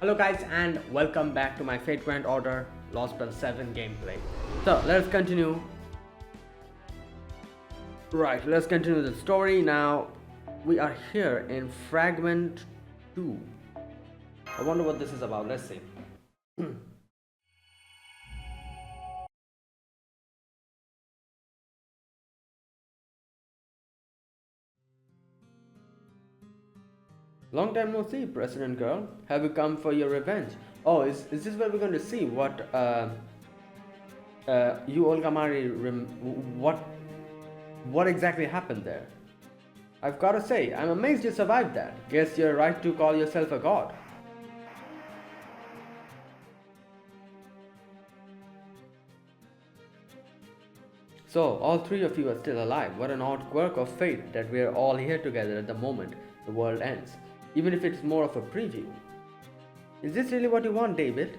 Hello guys and welcome back to my Fate Grand Order Lostbelt 7 gameplay. So let's continue. Right, let's continue the story. Now we are here in Fragment 2. I wonder what this is about. Let's see. Long time no see, President Girl. Have you come for your revenge? Oh, is this where we're going to see what U-Olga Marie what exactly happened there? I've got to say, I'm amazed you survived that. Guess you're right to call yourself a god. So, all three of you are still alive. What an odd quirk of fate that we're all here together at the moment the world ends. Even if it's more of a preview. Is this really what you want, Daybit?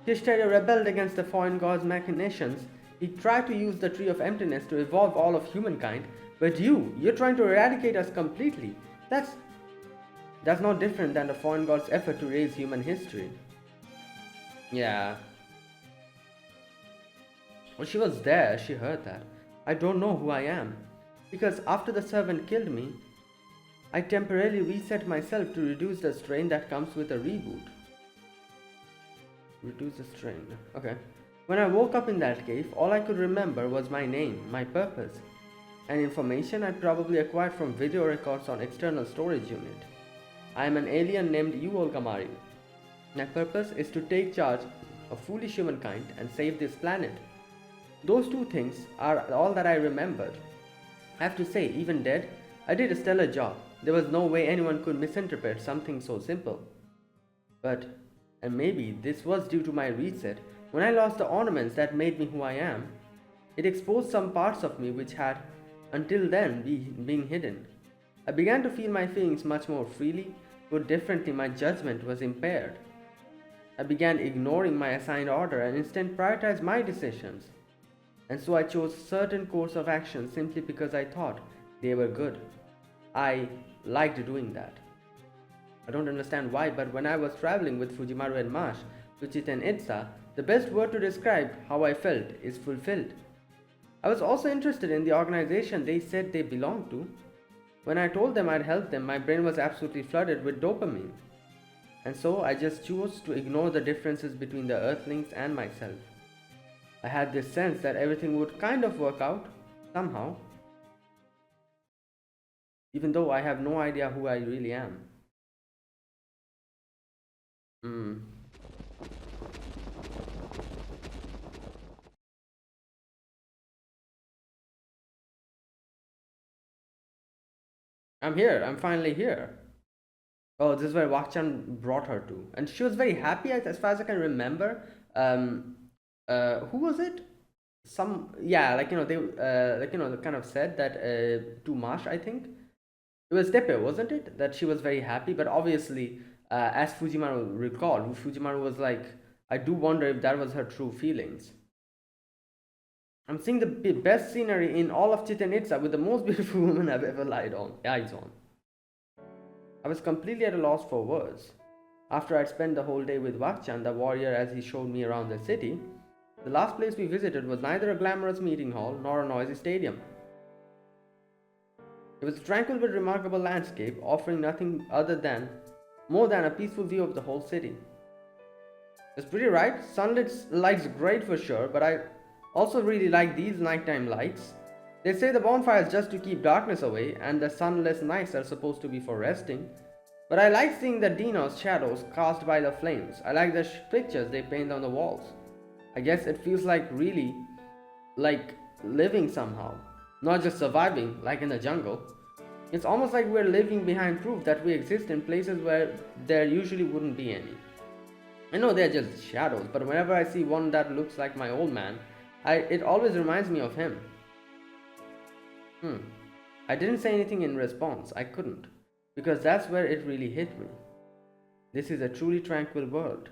Tishtari rebelled against the foreign god's machinations. He tried to use the Tree of Emptiness to evolve all of humankind, but you're trying to eradicate us completely. That's no different than the foreign god's effort to erase human history. Yeah. Well, she was there, she heard that. I don't know who I am. Because after the servant killed me, I temporarily reset myself to reduce the strain that comes with a reboot. Reduce the strain. Okay. When I woke up in that cave, all I could remember was my name, my purpose, and information I probably acquired from video records on external storage unit. I am an alien named U-Olga Marie. My purpose is to take charge of foolish humankind and save this planet. Those two things are all that I remembered. I have to say, even dead, I did a stellar job. There was no way anyone could misinterpret something so simple. And maybe this was due to my reset, when I lost the ornaments that made me who I am, it exposed some parts of me which had, until then, been hidden. I began to feel my feelings much more freely, put differently, my judgment was impaired. I began ignoring my assigned order and instead prioritized my decisions. And so I chose certain course of action simply because I thought they were good. I liked doing that. I don't understand why, but when I was traveling with Fujimaru and Mash to Chichen Itza, the best word to describe how I felt is fulfilled. I was also interested in the organization they said they belonged to. When I told them I'd help them, my brain was absolutely flooded with dopamine. And so I just chose to ignore the differences between the Earthlings and myself. I had this sense that everything would kind of work out, somehow. Even though I have no idea who I really am. I'm here, I'm finally here. Oh, this is where Wakchan brought her to. And she was very happy as far as I can remember. Who was it? They kind of said that to Mash, I think. It was Tepe, wasn't it? That she was very happy, but obviously, as Fujimaru recalled, Fujimaru was like, I do wonder if that was her true feelings. I'm seeing the best scenery in all of Chichen Itza with the most beautiful woman I've ever eyes on. I was completely at a loss for words. After I'd spent the whole day with Wakchan, the warrior, as he showed me around the city, the last place we visited was neither a glamorous meeting hall nor a noisy stadium. It was a tranquil but remarkable landscape, offering nothing more than a peaceful view of the whole city. It's pretty right, sunlit light's great for sure, but I also really like these nighttime lights. They say the bonfire is just to keep darkness away, and the sunless nights are supposed to be for resting. But I like seeing the Dinos shadows cast by the flames. I like the pictures they paint on the walls. I guess it feels like really like living somehow. Not just surviving, like in the jungle. It's almost like we're leaving behind proof that we exist in places where there usually wouldn't be any. I know they're just shadows, but whenever I see one that looks like my old man, it always reminds me of him. I didn't say anything in response, I couldn't, because that's where it really hit me. This is a truly tranquil world.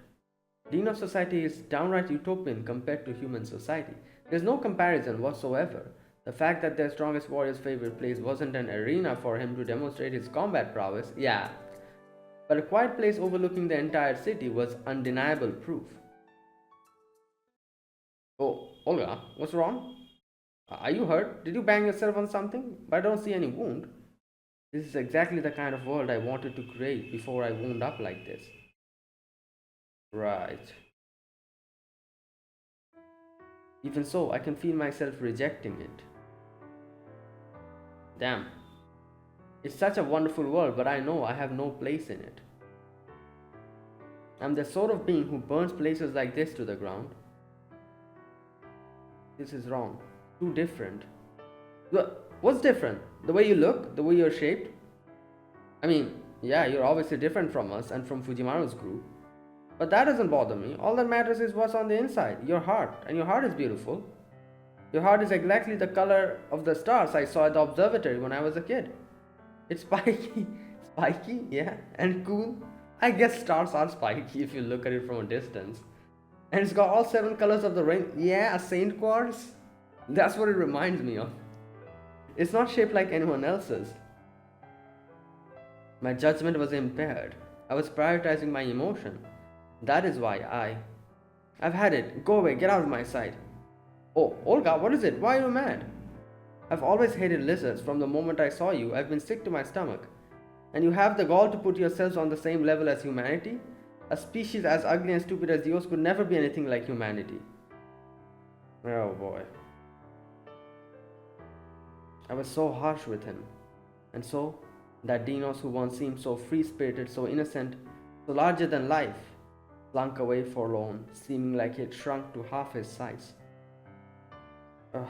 Dino society is downright utopian compared to human society. There's no comparison whatsoever. The fact that their strongest warrior's favorite place wasn't an arena for him to demonstrate his combat prowess, yeah. but a quiet place overlooking the entire city was undeniable proof. Oh, Olga, what's wrong? Are you hurt? Did you bang yourself on something? But I don't see any wound. This is exactly the kind of world I wanted to create before I wound up like this. Right. Even so, I can feel myself rejecting it. Damn. It's such a wonderful world, but I know I have no place in it. I'm the sort of being who burns places like this to the ground. This is wrong. Too different. What's different? The way you look? The way you're shaped? I mean, yeah, you're obviously different from us and from Fujimaru's group. But that doesn't bother me. All that matters is what's on the inside, your heart. And your heart is beautiful. Your heart is exactly the color of the stars I saw at the observatory when I was a kid. It's spiky. Spiky, yeah, and cool. I guess stars are spiky if you look at it from a distance. And it's got all 7 colors of the rain. Yeah, a saint quartz. That's what it reminds me of. It's not shaped like anyone else's. My judgment was impaired. I was prioritizing my emotion. That is why I've had it. Go away, get out of my sight. Oh, Olga, what is it? Why are you mad? I've always hated lizards. From the moment I saw you, I've been sick to my stomach. And you have the gall to put yourselves on the same level as humanity? A species as ugly and stupid as yours could never be anything like humanity. Oh boy. I was so harsh with him. And so, that Dinos who once seemed so free-spirited, so innocent, so larger than life, slunk away forlorn, seeming like he had shrunk to half his size. Ugh.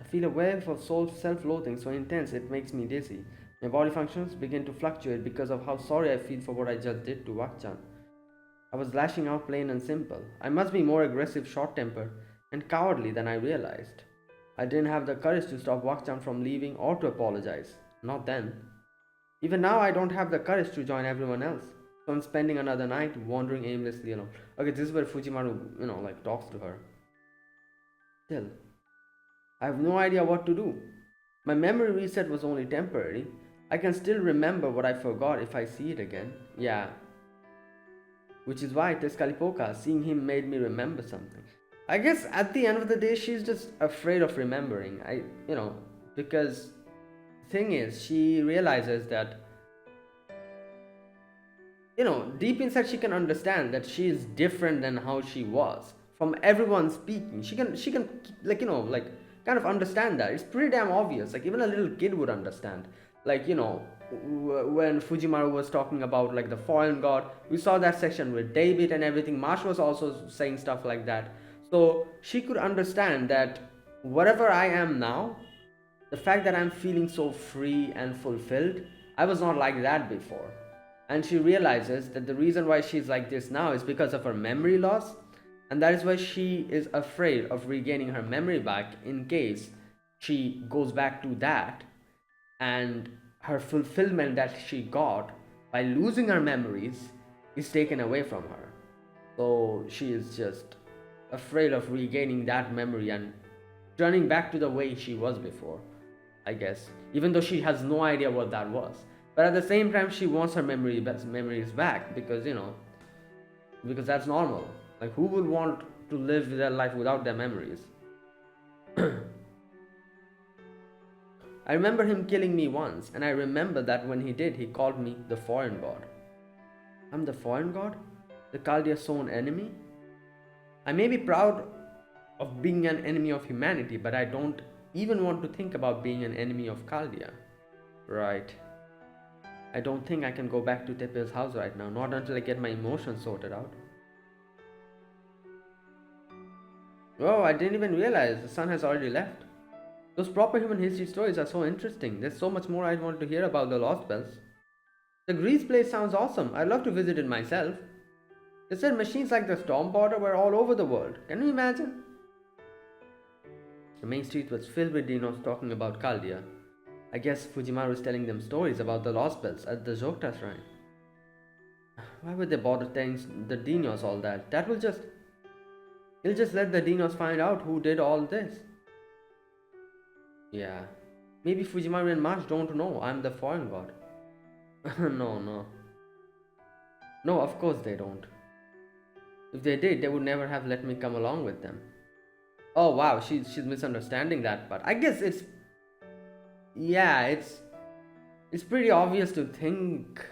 I feel a wave of self-loathing so intense it makes me dizzy. My body functions begin to fluctuate because of how sorry I feel for what I just did to Wakchan. I was lashing out plain and simple. I must be more aggressive, short-tempered, and cowardly than I realized. I didn't have the courage to stop Wakchan from leaving or to apologize. Not then. Even now I don't have the courage to join everyone else. So I'm spending another night wandering aimlessly alone. Okay, this is where Fujimaru, talks to her. Still, I have no idea what to do. My memory reset was only temporary. I can still remember what I forgot if I see it again. Yeah. Which is why Tezcatlipoca, seeing him made me remember something. I guess at the end of the day, she's just afraid of remembering. Because the thing is, she realizes that, deep inside she can understand that she is different than how she was. From everyone speaking, she can kind of understand that. It's pretty damn obvious. Like even a little kid would understand. When Fujimaru was talking about like the foreign god, we saw that section with Daybit and everything. Marsh was also saying stuff like that. So she could understand that whatever I am now, the fact that I'm feeling so free and fulfilled, I was not like that before. And she realizes that the reason why she's like this now is because of her memory loss. And that is why she is afraid of regaining her memory back in case she goes back to that and her fulfillment that she got by losing her memories is taken away from her. So she is just afraid of regaining that memory and turning back to the way she was before, I guess. Even though she has no idea what that was. But at the same time, she wants her memories back because, because that's normal. Like, who would want to live their life without their memories? I remember him killing me once, and I remember that when he did, he called me the foreign god. I'm the foreign god? The Chaldea's own enemy? I may be proud of being an enemy of humanity, but I don't even want to think about being an enemy of Chaldea. Right. I don't think I can go back to Tepe's house right now, not until I get my emotions sorted out. Oh, I didn't even realize the sun has already left. Those proper human history stories are so interesting. There's so much more I want to hear about the Lostbelts. The Greece place sounds awesome. I'd love to visit it myself. They said machines like the Storm Border were all over the world. Can you imagine? The main street was filled with Dinos talking about Chaldea. I guess Fujimaru is telling them stories about the Lostbelts at the Zokta shrine. Why would they bother telling the Dinos all that? He'll just let the Dinos find out who did all this. Yeah. Maybe Fujimaru and Marsh don't know I'm the foreign god. No. No, of course they don't. If they did, they would never have let me come along with them. Oh wow, she's misunderstanding that part. I guess it's pretty obvious to think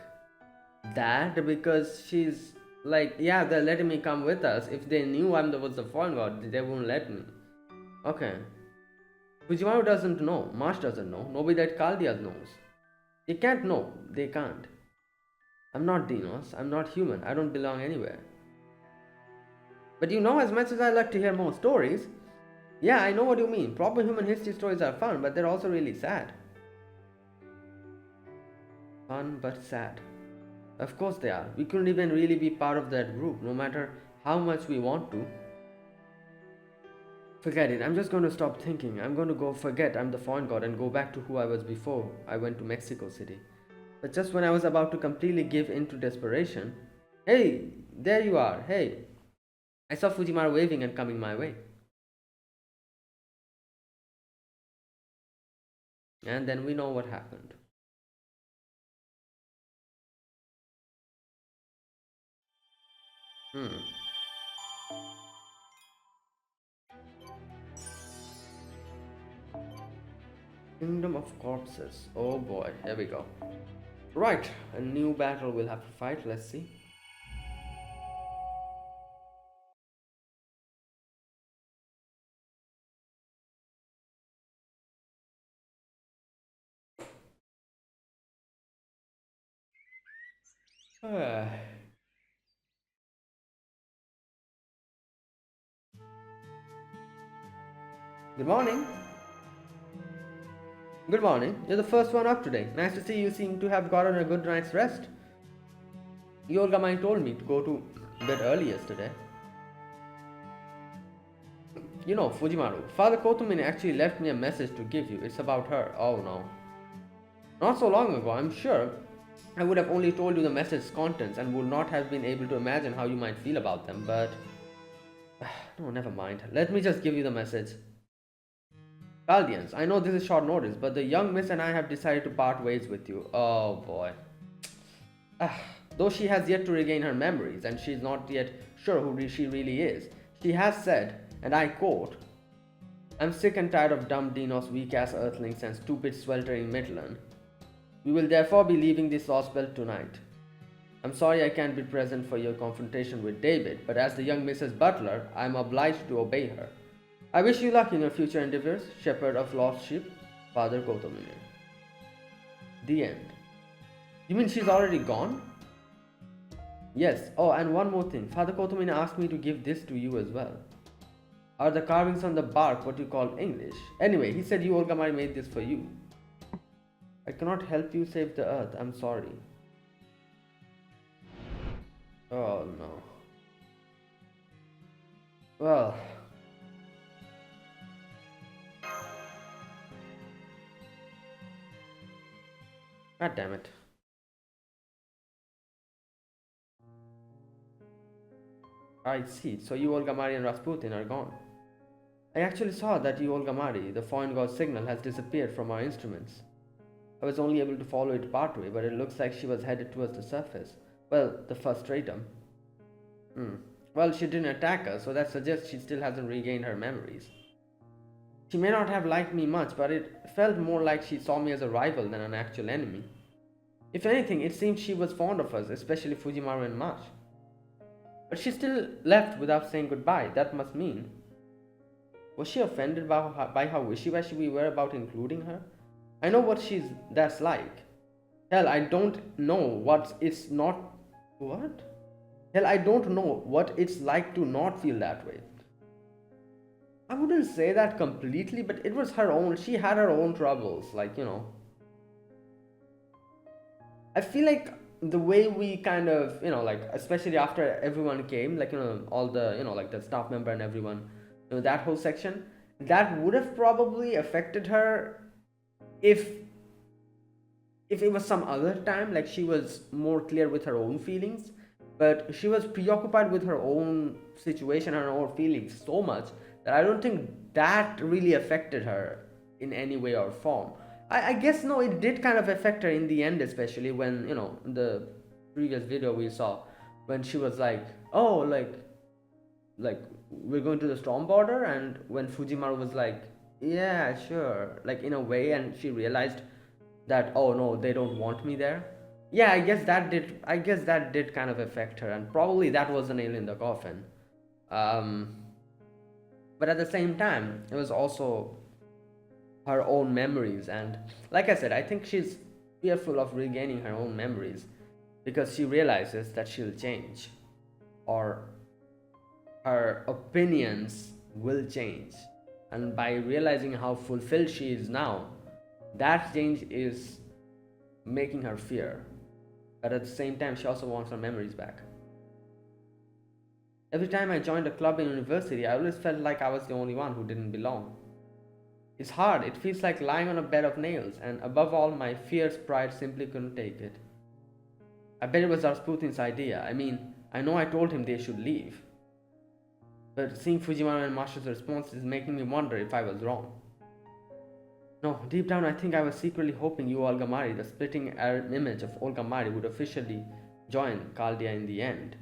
that, because she's like, yeah, they're letting me come with us. If they knew was the foreign god, they wouldn't let me. Okay. Fujimaru doesn't know. Marsh doesn't know. Nobody at Kaldia knows. They can't know. They can't. I'm not Dinos. I'm not human. I don't belong anywhere. But as much as I like to hear more stories, yeah, I know what you mean. Proper human history stories are fun, but they're also really sad. Fun but sad. Of course they are. We couldn't even really be part of that group, no matter how much we want to. Forget it. I'm just going to stop thinking. I'm going to go forget I'm the foreign god and go back to who I was before I went to Mexico City. But just when I was about to completely give in to desperation... Hey, there you are. Hey. I saw Fujimaru waving and coming my way. And then we know what happened. Kingdom of Corpses. Oh boy, here we go. Right, a new battle we'll have to fight. Let's see. Good morning. Good morning. You're the first one up today. Nice to see you seem to have gotten a good night's rest. U-Olga Marie told me to go to bed early yesterday. Fujimaru, Father Kotomine actually left me a message to give you. It's about her. Oh no. Not so long ago, I'm sure I would have only told you the message's contents and would not have been able to imagine how you might feel about them, but... No, never mind. Let me just give you the message. Chaldeans, I know this is short notice, but the young miss and I have decided to part ways with you. Oh boy. Though she has yet to regain her memories and she's not yet sure who she really is, she has said, and I quote, "I'm sick and tired of dumb Dinos, weak-ass earthlings, and stupid sweltering Mictlan. We will therefore be leaving this Lostbelt tonight. I'm sorry I can't be present for your confrontation with Daybit, but as the young Mrs. Butler, I'm obliged to obey her. I wish you luck in your future endeavors, Shepherd of Lost Sheep, Father Kotomine." The end. You mean she's already gone? Yes. Oh, and one more thing. Father Kotomine asked me to give this to you as well. Are the carvings on the bark what you call English? Anyway, he said U-Olga Marie made this for you. I cannot help you save the earth. I'm sorry. Oh no. Well. God damn it. I see. So U-Olga Marie and Rasputin are gone. I actually saw that U-Olga Marie, the foreign god signal, has disappeared from our instruments. I was only able to follow it partway, but it looks like she was headed towards the surface. Well, the first stratum. Well, she didn't attack us, so that suggests she still hasn't regained her memories. She may not have liked me much, but it felt more like she saw me as a rival than an actual enemy. If anything, it seemed she was fond of us, especially Fujimaru and Marsh. But she still left without saying goodbye. That must mean... Was she offended by how wishy-washy we were about including her? I know what that's like. Hell, I don't know what it's not... What? Hell, I don't know what it's like to not feel that way. I wouldn't say that completely, but it was her own... She had her own troubles, I feel like the way we kind of, especially after everyone came, all the, the staff member and everyone, that whole section, that would have probably affected her if if it was some other time, like she was more clear with her own feelings, but she was preoccupied with her own situation and her own feelings so much that I don't think that really affected her in any way or form. I guess no, it did kind of affect her in the end, especially when, in the previous video we saw, when she was like, oh, like we're going to the storm border, and when Fujimaru was like, yeah, sure, like in a way, and she realized that, oh no, they don't want me there. Yeah, I guess that did kind of affect her, and probably that was a nail in the coffin. um but at the same time, it was also her own memories, and like I said, I think she's fearful of regaining her own memories because she realizes that she'll change, or her opinions will change, and by realizing how fulfilled she is now, that change is making her fear. But at the same time, she also wants her memories back. Every time I joined a club in university, I always felt like I was the only one who didn't belong. It's hard, it feels like lying on a bed of nails, and above all, my fierce pride simply couldn't take it. I bet it was Rasputin's idea. I mean, I know I told him they should leave, but seeing Fujiwara and Master's response is making me wonder if I was wrong. No, deep down I think I was secretly hoping U-Olga Marie, the splitting image of Olga Marie, would officially join Chaldea in the end.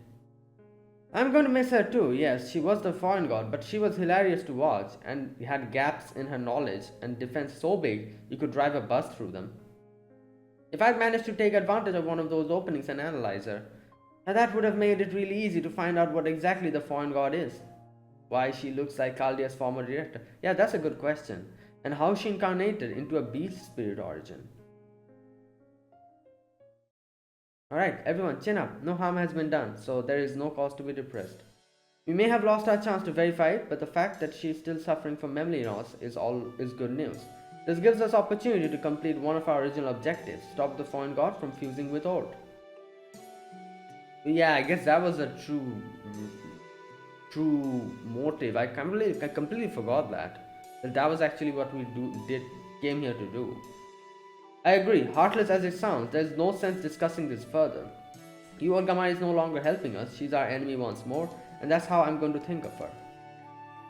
I'm going to miss her too, yes, she was the foreign god, but she was hilarious to watch and had gaps in her knowledge and defense so big you could drive a bus through them. If I'd managed to take advantage of one of those openings and analyze her, that would have made it really easy to find out what exactly the foreign god is. Why she looks like Chaldea's former director. Yeah, that's a good question. And how she incarnated into a beast spirit origin. Alright, everyone, chin up. No harm has been done, so there is no cause to be depressed. We may have lost our chance to verify it, but the fact that she is still suffering from memory loss is good news. This gives us opportunity to complete one of our original objectives, stop the foreign god from fusing with Ord. Yeah, I guess that was a true motive. I completely forgot that was actually what we came here to do. I agree, heartless as it sounds, there's no sense discussing this further. U-Olga Marie is no longer helping us, she's our enemy once more, and that's how I'm going to think of her.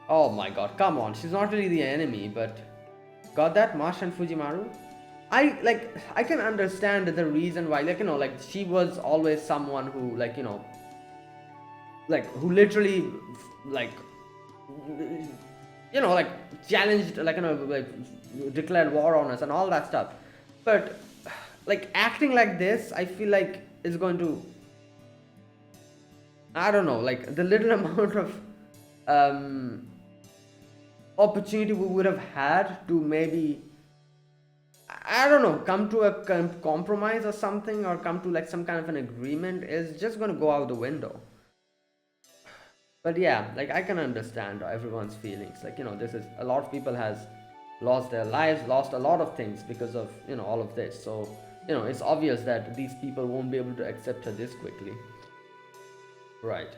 Oh my god, come on, she's not really the enemy, but... Got that, Mash and Fujimaru? I can understand the reason why, she was always someone who, who literally, challenged, declared war on us and all that stuff. But, acting like this, I feel like is going to, I don't know, the little amount of, opportunity we would have had to maybe, I don't know, come to a compromise or something, or come to some kind of an agreement is just going to go out the window. But yeah, I can understand everyone's feelings. This is, a lot of people has lost their lives, lost a lot of things because of, all of this. So, it's obvious that these people won't be able to accept her this quickly. Right.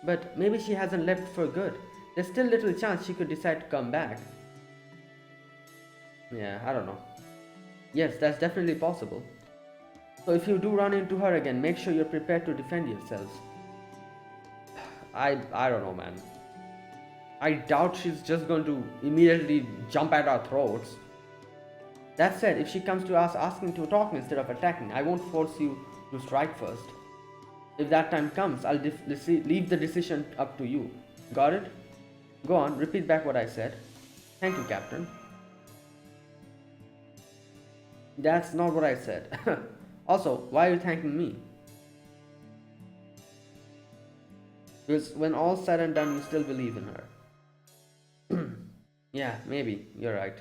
But maybe she hasn't left for good. There's still little chance she could decide to come back. Yeah, I don't know. Yes, that's definitely possible. So if you do run into her again, make sure you're prepared to defend yourselves. I don't know, man. I doubt she's just going to immediately jump at our throats. That said, if she comes to us asking to talk instead of attacking, I won't force you to strike first. If that time comes, I'll leave the decision up to you. Got it? Go on, repeat back what I said. Thank you, Captain. That's not what I said. Also, why are you thanking me? Because when all's said and done, you still believe in her. Yeah, maybe, you're right.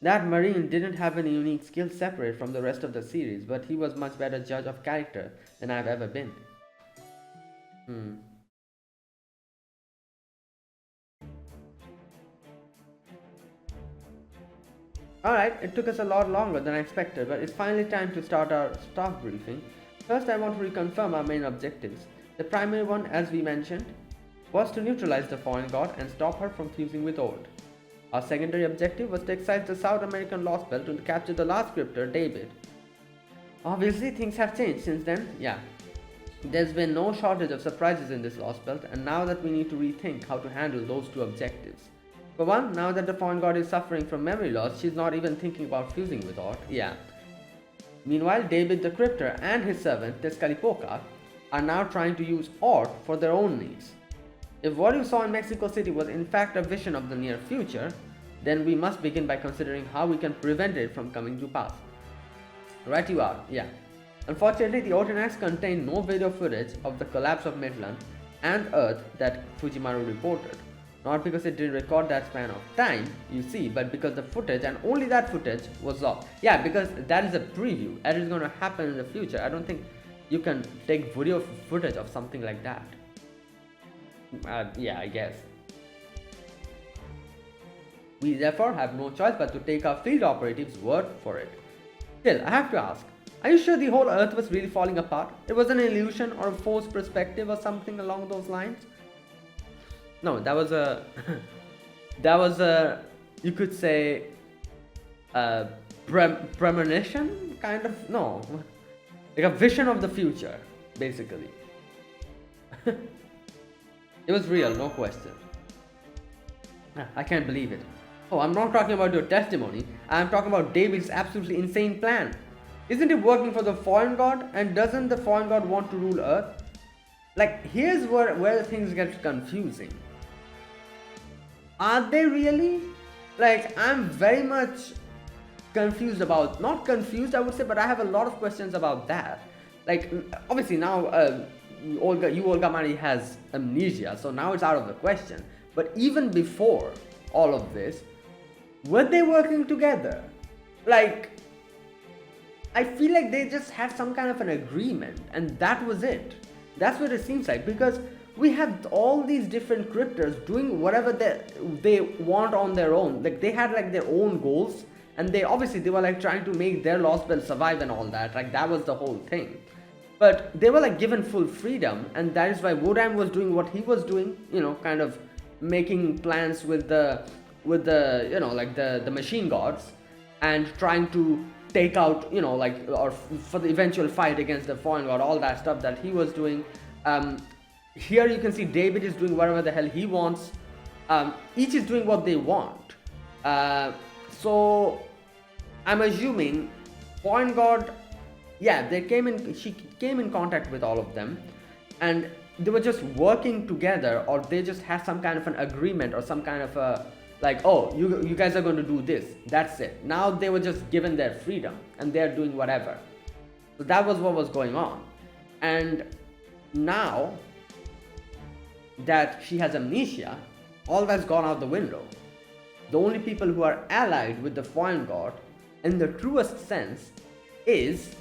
That Marine didn't have any unique skills separate from the rest of the series, but he was much better judge of character than I've ever been. Alright, it took us a lot longer than I expected, but it's finally time to start our staff briefing. First, I want to reconfirm our main objectives. The primary one, as we mentioned, was to neutralize the foreign god and stop her from fusing with Ord. Our secondary objective was to excite the South American Lostbelt to capture the last cryptor, Daybit. Obviously, things have changed since then, yeah. There's been no shortage of surprises in this Lostbelt, and now that we need to rethink how to handle those two objectives. For one, now that the Fawn God is suffering from memory loss, she's not even thinking about fusing with Ort, yeah. Meanwhile, Daybit the Cryptor and his servant, Tezcatlipoca, are now trying to use Ort for their own needs. If what you saw in Mexico City was in fact a vision of the near future, then we must begin by considering how we can prevent it from coming to pass. Right you are, yeah. Unfortunately, the Otenax contained no video footage of the collapse of Mictlan and Earth that Fujimaru reported. Not because it didn't record that span of time, you see, but because the footage, and only that footage, was lost. Yeah, because that is a preview. That is going to happen in the future. I don't think you can take video footage of something like that. Yeah, I guess. We therefore have no choice but to take our field operatives' word for it. Still, I have to ask, are you sure the whole Earth was really falling apart? It was an illusion or a forced perspective or something along those lines? No, that was a you could say premonition, kind of. No, like a vision of the future, basically. It was real, no question. I can't believe it. Oh, I'm not talking about your testimony. I'm talking about David's absolutely insane plan. Isn't it working for the Foreign God? And doesn't the Foreign God want to rule Earth? Like, here's where things get confusing. Are they really? Like, I'm very much confused about, not confused I would say, but I have a lot of questions about that. Like, obviously now U-Olga Marie has amnesia, so now it's out of the question. But even before all of this, were they working together? Like, I feel like they just had some kind of an agreement, and that was it. That's what it seems like, because we have all these different cryptors doing whatever they want on their own. Like, they had like their own goals, and they were like trying to make their Lostbelt survive and all that. Like, that was the whole thing. But they were like given full freedom, and that is why Wodan was doing what he was doing, you know, kind of making plans with the you know, like the machine gods, and trying to take out, you know, like, or for the eventual fight against the Foreign God, all that stuff that he was doing. Here you can see Daybit is doing whatever the hell he wants. Each is doing what they want. So I'm assuming Foreign God, yeah, she came in contact with all of them, and they were just working together, or they just had some kind of an agreement or some kind of a, like, oh, you guys are going to do this, that's it. Now they were just given their freedom and they're doing whatever. So that was what was going on. And now that she has amnesia, all that's gone out the window. The only people who are allied with the Foreign God in the truest sense is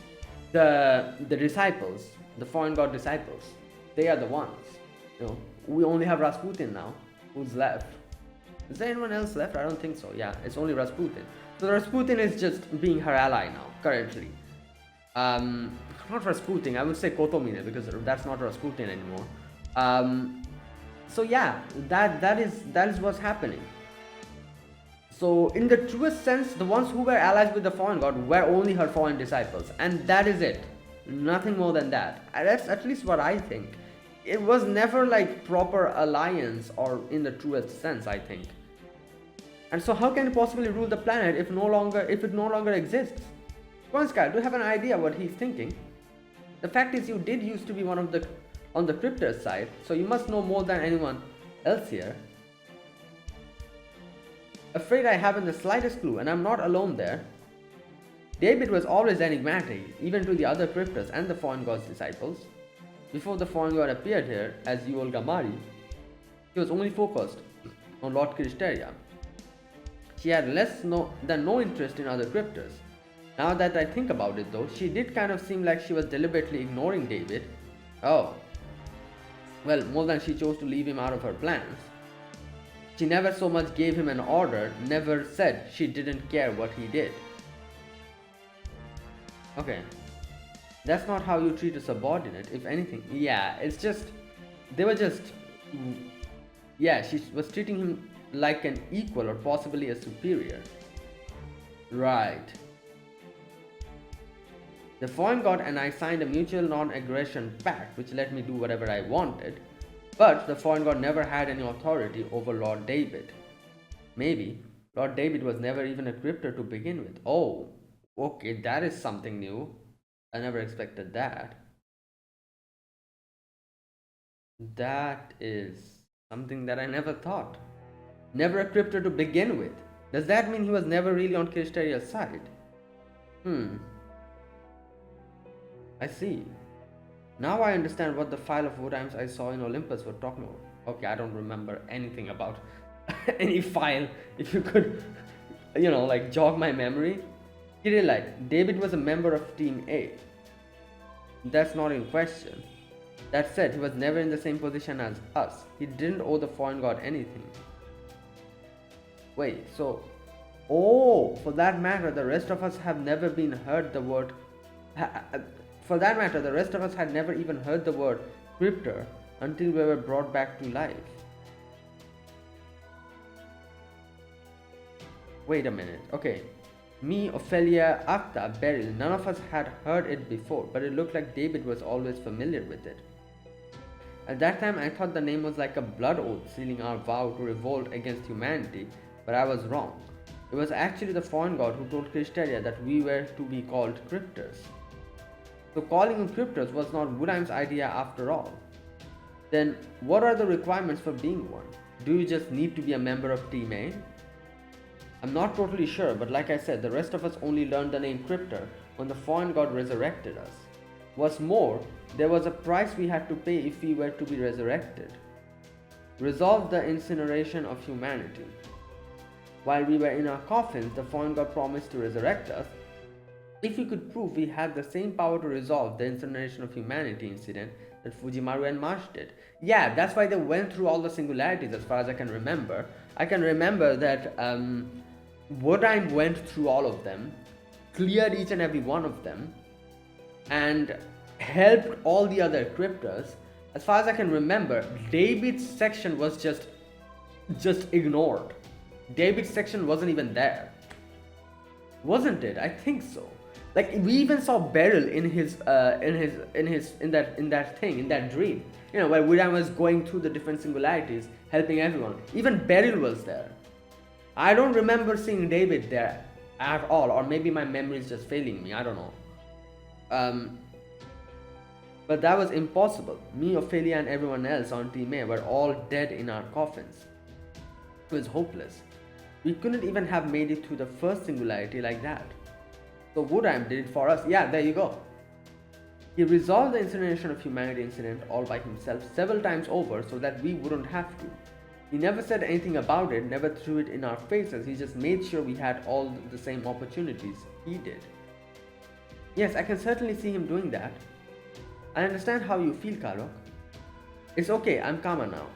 the disciples, the Foreign God disciples. They are the ones. You know, we only have Rasputin now, who's left. Is there anyone else left? I don't think so. Yeah, it's only Rasputin. So Rasputin is just being her ally now, currently. Not Rasputin, I would say Kotomine, because that's not Rasputin anymore. So yeah, that is what's happening. So in the truest sense, the ones who were allies with the Foreign God were only her foreign disciples, and that is it. Nothing more than that. That's at least what I think. It was never like proper alliance, or in the truest sense, I think. And so how can it possibly rule the planet if it no longer exists? Sky, do you have an idea what he's thinking? The fact is, you did used to be one of the on the cryptors side, so you must know more than anyone else here. Afraid I haven't the slightest clue, and I'm not alone there. Daybit was always enigmatic, even to the other cryptors and the Foreign God's disciples. Before the Foreign God appeared here as U-Olga Marie, he was only focused on Lord Kristeria. She had less than no interest in other cryptors. Now that I think about it though, she did kind of seem like she was deliberately ignoring Daybit. Oh. Well, more than she chose to leave him out of her plans. She never so much gave him an order, never said she didn't care what he did. Okay. That's not how you treat a subordinate, if anything. Yeah, it's just, they were just, yeah, she was treating him like an equal or possibly a superior. Right. The Foreign God and I signed a mutual non-aggression pact which let me do whatever I wanted, but the Foreign God never had any authority over Lord Daybit. Maybe Lord Daybit was never even a cryptor to begin with. Oh, okay, that is something new. I never expected that. That is something that I never thought. Never a cryptor to begin with. Does that mean he was never really on Kristaria's side? I see. Now I understand what the file of Woodheims I saw in Olympus were talking about. Okay, I don't remember anything about any file. If you could, like jog my memory. Kirillite, Daybit was a member of Team A. That's not in question. That said, he was never in the same position as us. He didn't owe the Foreign God anything. Wait, so... Oh, for that matter, the rest of us have never been heard the word... For that matter, the rest of us had never even heard the word cryptor until we were brought back to life. Wait a minute, okay. Me, Ophelia, Akta, Beryl, none of us had heard it before, but it looked like Daybit was always familiar with it. At that time, I thought the name was like a blood oath sealing our vow to revolt against humanity, but I was wrong. It was actually the Foreign God who told Kristaria that we were to be called cryptors. So calling them cryptors was not Woodheim's idea after all. Then what are the requirements for being one? Do you just need to be a member of Team A? I'm not totally sure, but like I said, the rest of us only learned the name Cryptor when the Foreign God resurrected us. What's more, there was a price we had to pay if we were to be resurrected. Resolve the incineration of humanity. While we were in our coffins, the Foreign God promised to resurrect us if we could prove we had the same power to resolve the incineration of humanity incident that Fujimaru and Marsh did. Yeah, that's why they went through all the singularities as far as I can remember. I can remember that Woodheim went through all of them, cleared each and every one of them, and helped all the other cryptors. As far as I can remember, Daybit's section was just ignored. Daybit's section wasn't even there. Wasn't it? I think so. Like, we even saw Beryl in that dream. Where Woodheim was going through the different singularities, helping everyone. Even Beryl was there. I don't remember seeing Daybit there at all, or maybe my memory is just failing me, I don't know. But that was impossible. Me, Ophelia, and everyone else on Team A were all dead in our coffins. It was hopeless. We couldn't even have made it through the first singularity like that. So Woodheim did it for us. Yeah, there you go. He resolved the incineration of humanity incident all by himself several times over so that we wouldn't have to. He never said anything about it, never threw it in our faces. He just made sure we had all the same opportunities he did. Yes, I can certainly see him doing that. I understand how you feel, Karok. It's okay, I'm calmer now.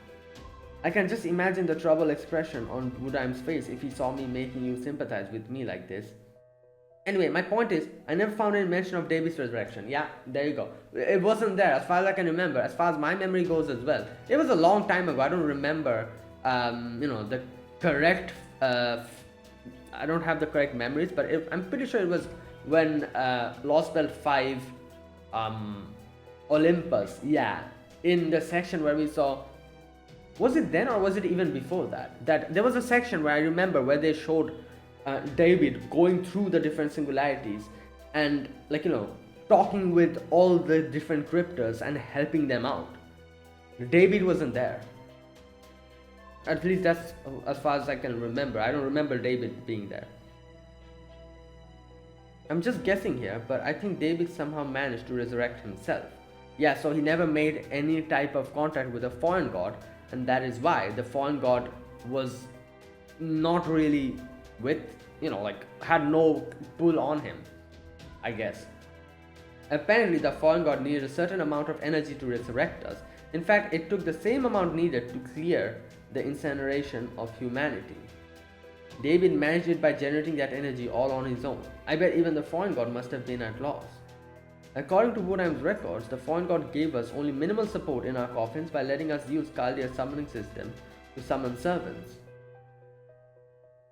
I can just imagine the troubled expression on Woodheim's face if he saw me making you sympathize with me like this. Anyway, my point is, I never found any mention of Daybit's resurrection. Yeah, there you go. It wasn't there as far as I can remember, as far as my memory goes as well. It was a long time ago. I don't remember, the correct, I don't have the correct memories, but I'm pretty sure it was when Lostbelt 5 Olympus, yeah, in the section where we saw, was it then or was it even before that? That there was a section where I remember where they showed Daybit going through the different singularities and talking with all the different cryptors and helping them out. Daybit wasn't there. At least that's as far as I can remember. I don't remember Daybit being there. I'm just guessing here, but I think Daybit somehow managed to resurrect himself. Yeah, so he never made any type of contact with a Foreign God, and that is why the Foreign God was not really had no pull on him, I guess. Apparently, the Foreign God needed a certain amount of energy to resurrect us. In fact, it took the same amount needed to clear the incineration of humanity. Daybit managed it by generating that energy all on his own. I bet even the Foreign God must have been at loss. According to Woodheim's records, the Foreign God gave us only minimal support in our coffins by letting us use Kaldia's summoning system to summon servants.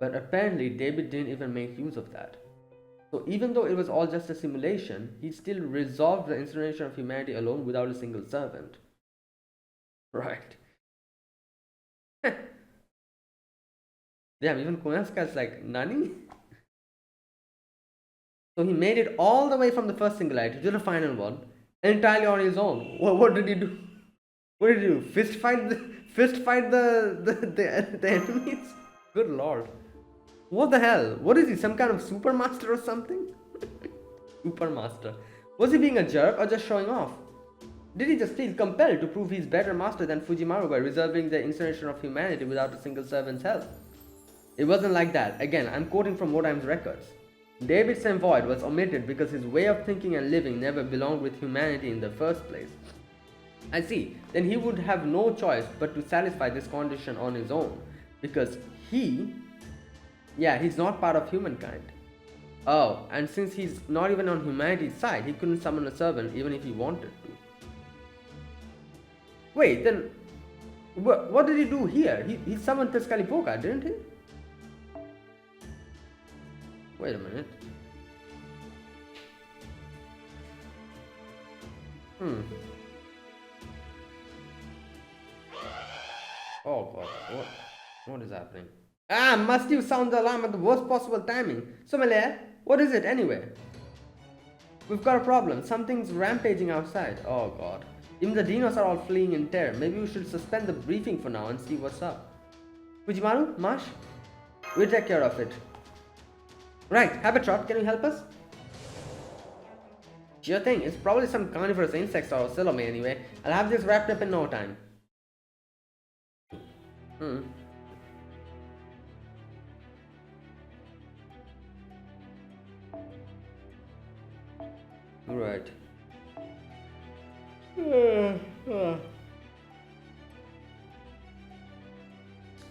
But apparently Daybit didn't even make use of that. So even though it was all just a simulation, he still resolved the incineration of humanity alone without a single servant. Right. Damn, even Koyaska's like, Nani? So he made it all the way from the first singularity to the final one, entirely on his own. What did he do? What did he do? Fist fight the enemies? Good lord. What the hell? What is he? Some kind of super master or something? Super master. Was he being a jerk or just showing off? Did he just feel compelled to prove he's better master than Fujimaru by reserving the incineration of humanity without a single servant's help? It wasn't like that. Again, I'm quoting from Modheim's records. Daybit's void was omitted because his way of thinking and living never belonged with humanity in the first place. I see. Then he would have no choice but to satisfy this condition on his own. Because he's not part of humankind. Oh, and since he's not even on humanity's side, he couldn't summon a servant even if he wanted to. Wait, then what did he do here? He summoned Tezcatlipoca, didn't he? Wait a minute. Oh god, what is happening? Ah, must you sound the alarm at the worst possible timing? So Malaya, what is it anyway? We've got a problem. Something's rampaging outside. Oh god. Even the dinos are all fleeing in terror. Maybe we should suspend the briefing for now and see what's up. Fujimaru, Mash, we'll take care of it. Right, Habitrot, can you help us? Sure thing, it's probably some carnivorous insects or Ocelome anyway. I'll have this wrapped up in no time. Right.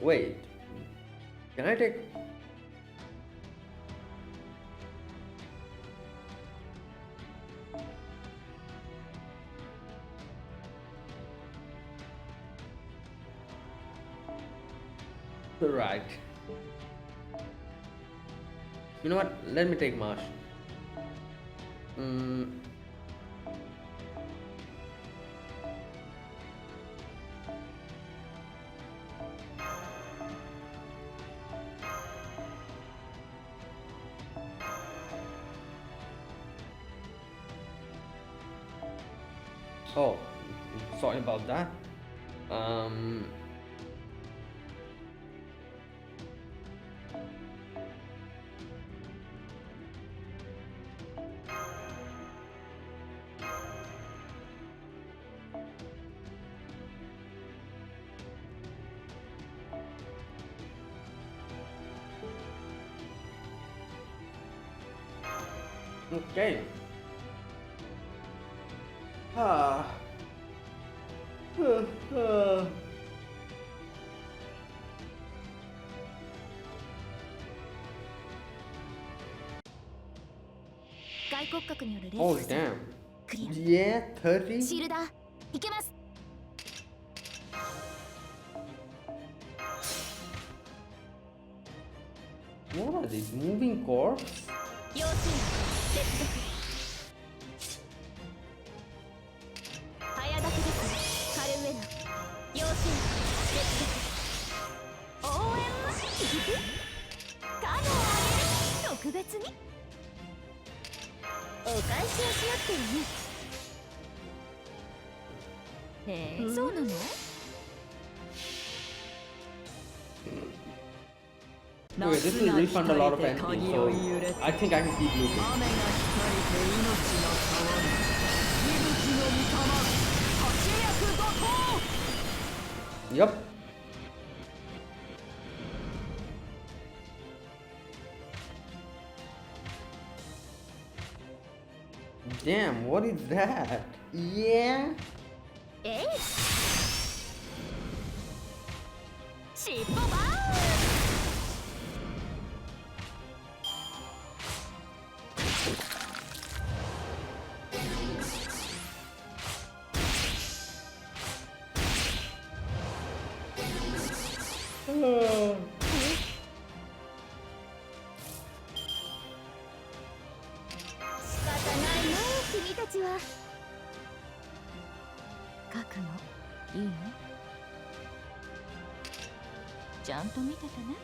Wait. Can I take... Right. You know what? Let me take Marsh. Oh, sorry about that. Okay. Oh damn. Yeah, 30. What are these moving corpse? Okay, this will refund a lot of energy, so I think I can keep looting. Yup. Damn, what is that? Yeah. ちは。書くのいいの？ちゃんと見ててね。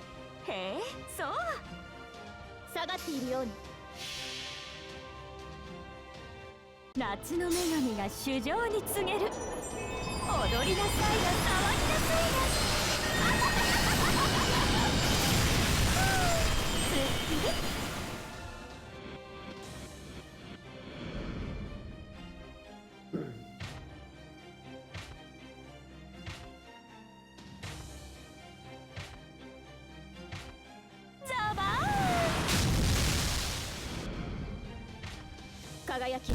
へえ、そう。下がっているように。夏の女神が主情に告げる。踊りなさいよ、騒ぎなさいよ。すっきり。ザバーン。輝き。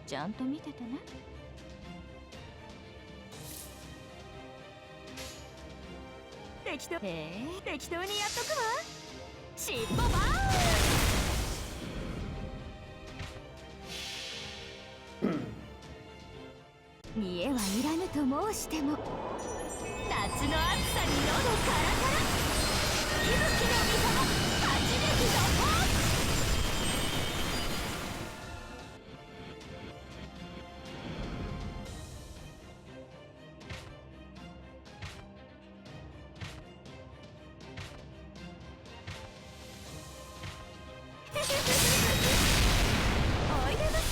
ちゃんと見ててね。適当、適当にやっとくわ。尻尾バーン。見栄はいらぬと申しても、夏の暑さに喉カラカラ。息吹の御様、初めてのポーズ。おいでませ。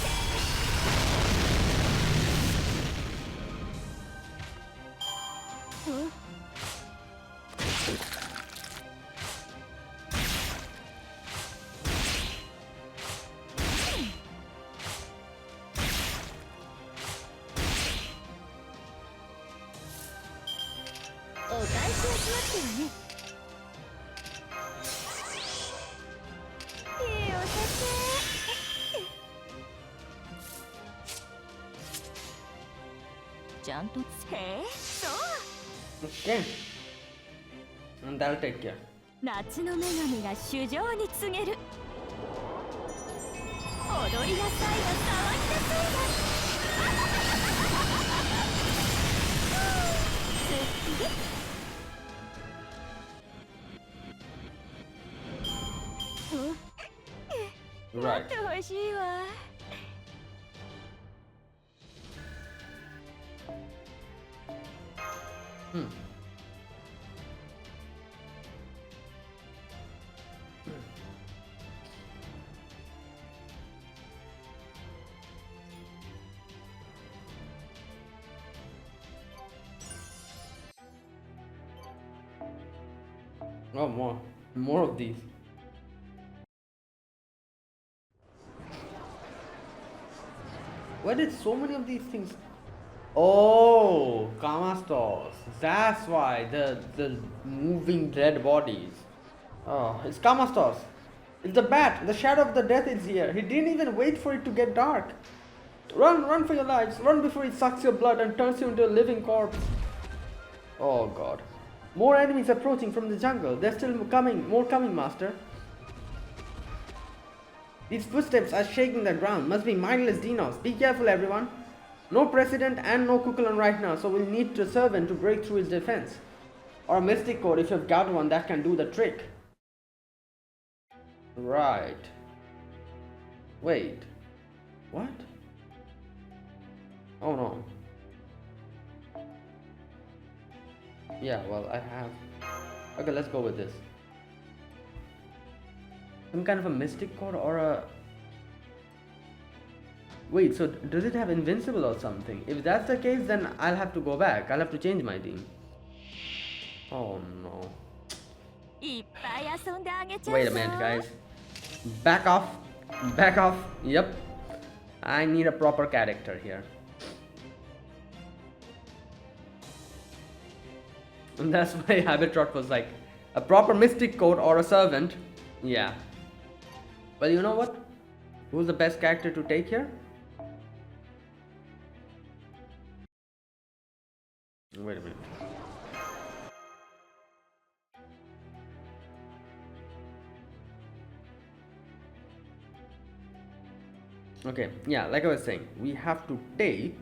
お返しをしますよね。いいお酒。ちゃんとへえ、そう。Okay. And that'll take care. 夏の女神が主情に告げる。踊りなさいよ、騒ぎなさいよ。すっきり。Right. もっと欲しいわ。Oh, more of these. Why did so many of these things? Oh, Kamazotz. That's why the moving dead bodies. Oh, it's Kamazotz. It's the bat. The shadow of the death is here. He didn't even wait for it to get dark. Run for your lives. Run before it sucks your blood and turns you into a living corpse. Oh God. More enemies approaching from the jungle. They're still coming. More coming, master. These footsteps are shaking the ground. Must be mindless Dinos. Be careful, everyone. No president and no Kukulon right now, so we'll need a servant to break through his defense. Or a mystic code if you've got one that can do the trick. Right. Wait. What? Oh no. Yeah, well, I have. Okay, let's go with this. Some kind of a mystic code or a... Wait, so does it have invincible or something? If that's the case, then I'll have to go back. I'll have to change my team. Oh no. Wait a minute, guys. Back off. Back off. Yep. I need a proper character here. And that's why Habitrot was like, a proper mystic code or a servant. Yeah. Well, you know what? Who's the best character to take here? Wait a minute. Okay, yeah, like I was saying, we have to take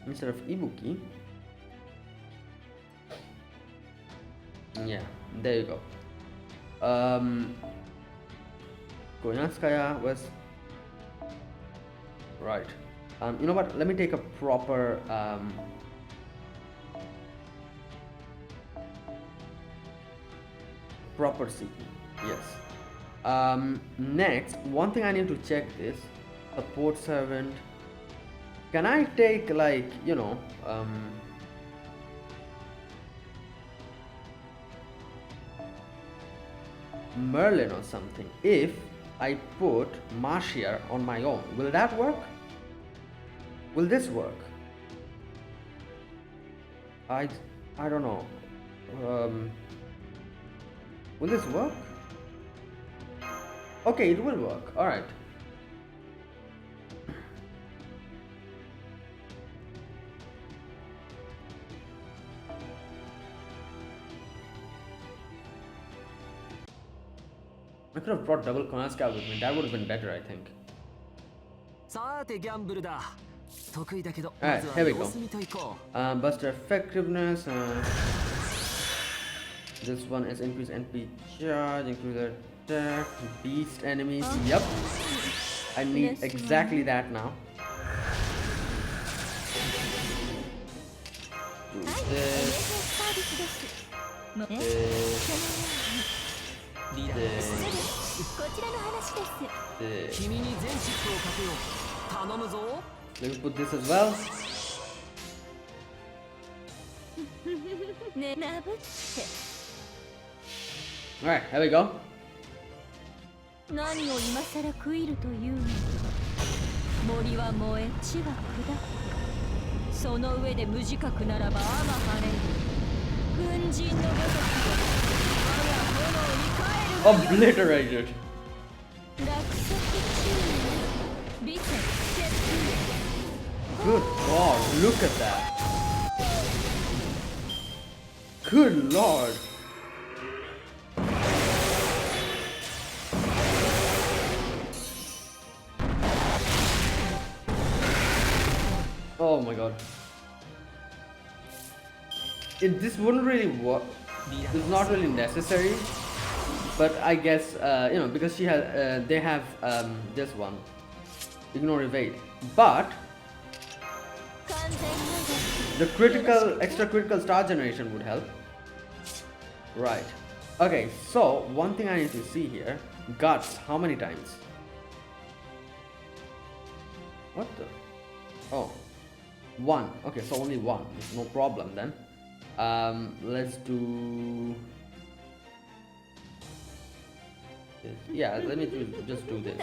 instead of Ibuki. Yeah, there you go. Koyanskaya was right. You know what? Let me take a proper proper CP. Yes. Next, one thing I need to check is support servant. Can I take, like, you know, Merlin or something? If I put Marcia on my own, will that work? Will this work? I don't know. Will this work? Okay, it will work. All right. I could have brought double Konaska with me. That would have been better, I think. Alright, here we go. Buster effectiveness. This one is increase NP charge, increase attack, beast enemies. Yep. I need exactly that now. Do Let me put this as well. Alright, here we go. Obliterated. Good God, look at that. Good Lord. Oh my God. This wouldn't really work. It's not really necessary. But I guess, you know, because she has, they have this one. Ignore evade. But the extra critical star generation would help. Right. Okay, so one thing I need to see here. Guts, how many times? What the? Oh. One. Okay, so only one. No problem then. Let's do this. Yeah, let me just do this.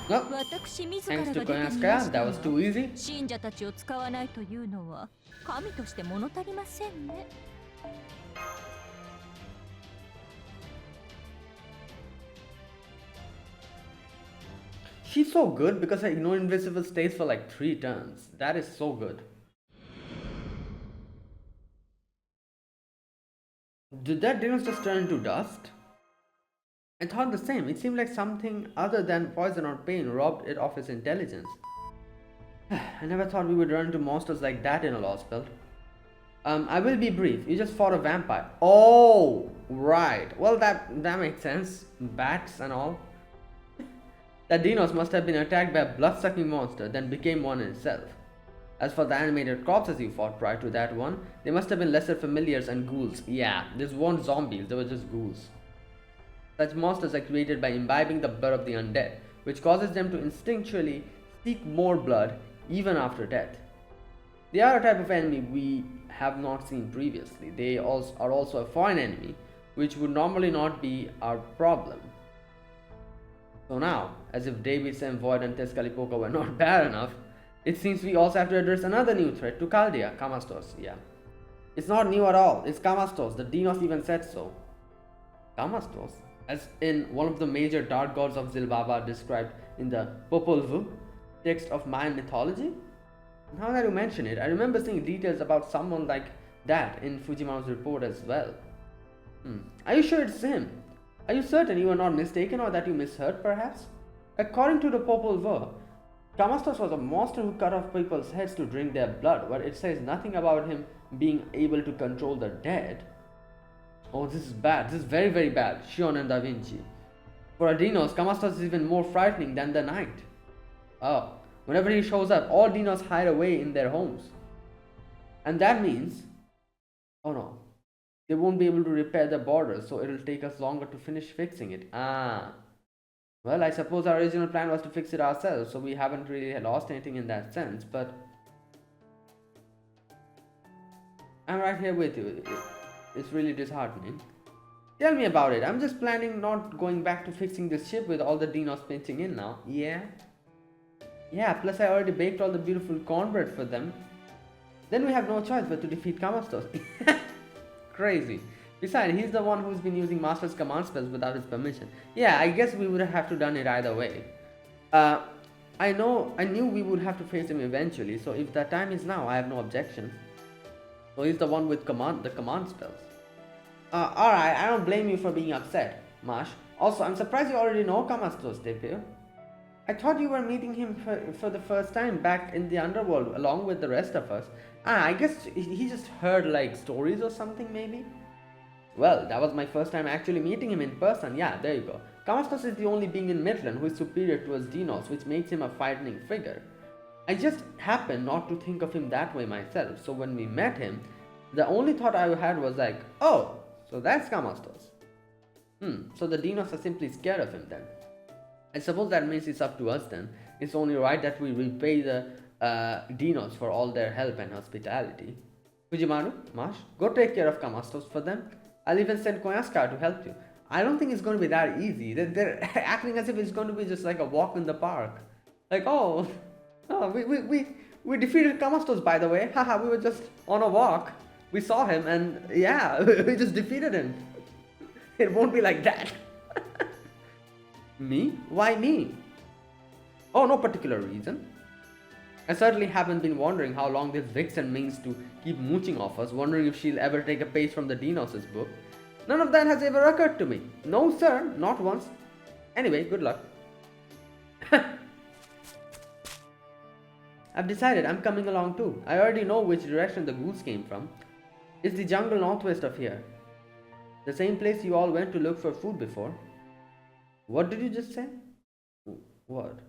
Nope. Thanks to Koyaska, that was too easy. She's so good because her ignore invisible stays for like 3 turns. That is so good. Did that Dinos just turn into dust? I thought the same. It seemed like something other than poison or pain robbed it of its intelligence. I never thought we would run into monsters like that in a Lostbelt. I will be brief. You just fought a vampire. Oh, right. Well, that makes sense. Bats and all. That Dinos must have been attacked by a blood-sucking monster, then became one in itself. As for the animated corpses you fought prior to that one, they must have been lesser familiars and ghouls. Yeah, these weren't zombies, they were just ghouls. Such monsters are created by imbibing the blood of the undead, which causes them to instinctually seek more blood even after death. They are a type of enemy we have not seen previously. They are also a foreign enemy, which would normally not be our problem. So now, as if Daybit, Void and Tezcatlipoca were not bad enough, it seems we also have to address another new threat to Chaldea, Camazotz, yeah. It's not new at all, it's Camazotz, the Dinos even said so. Camazotz? As in one of the major dark gods of Zilbaba described in the Popol Vuh text of Mayan mythology? Now that you mention it, I remember seeing details about someone like that in Fujimaru's report as well. Are you sure it's him? Are you certain you were not mistaken or that you misheard perhaps? According to the Popol Vuh, Camazotz was a monster who cut off people's heads to drink their blood, but it says nothing about him being able to control the dead. Oh, this is bad. This is very, very bad. Shion and Da Vinci. For a Dinos, Camazotz is even more frightening than the Knight. Oh, whenever he shows up, all Dinos hide away in their homes. And that means, oh no, they won't be able to repair the borders, so it'll take us longer to finish fixing it. Well, I suppose our original plan was to fix it ourselves, so we haven't really lost anything in that sense, but I'm right here with you. It's really disheartening. Tell me about it. I'm just planning not going back to fixing this ship with all the Dinos pinching in now. Yeah, plus I already baked all the beautiful cornbread for them. Then we have no choice but to defeat Camazotz. Crazy. Besides, he's the one who's been using Master's command spells without his permission. Yeah, I guess we would have to done it either way. I knew we would have to face him eventually, so if the time is now, I have no objections. So he's the one with the command spells. Alright, I don't blame you for being upset, Mash. Also, I'm surprised you already know Camazotz, Depio. I thought you were meeting him for the first time back in the underworld along with the rest of us. I guess he just heard like stories or something maybe? Well, that was my first time actually meeting him in person. Yeah, there you go. Camazotz is the only being in Mictlan who is superior to us Dinos, which makes him a frightening figure. I just happened not to think of him that way myself, so when we met him, the only thought I had was like, oh, so that's Camazotz. So the Dinos are simply scared of him then. I suppose that means it's up to us then. It's only right that we repay the Dinos for all their help and hospitality. Fujimaru, Mash, go take care of Camazotz for them. I'll even send Koyaska to help you. I don't think it's going to be that easy. They're acting as if it's going to be just like a walk in the park. Like, we defeated Camazotz, by the way. Haha, we were just on a walk. We saw him and yeah, we just defeated him. It won't be like that. Me? Why me? Oh, no particular reason. I certainly haven't been wondering how long this Vixen means to keep mooching off us, wondering if she'll ever take a page from the Dinos' book. None of that has ever occurred to me. No sir, not once. Anyway, good luck. I've decided I'm coming along too. I already know which direction the goose came from. It's the jungle northwest of here. The same place you all went to look for food before. What did you just say? What?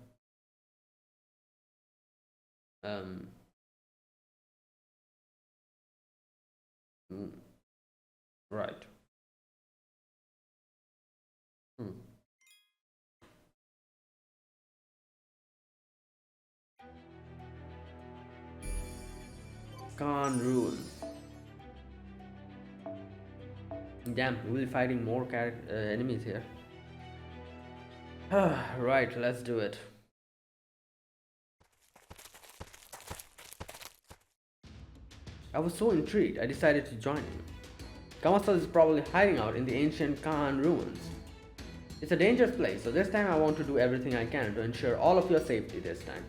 Right. Khan ruins. Damn, we'll be fighting more enemies here. Right, let's do it. I was so intrigued, I decided to join him. Camazotz is probably hiding out in the ancient Khan ruins. It's a dangerous place, so this time I want to do everything I can to ensure all of your safety this time.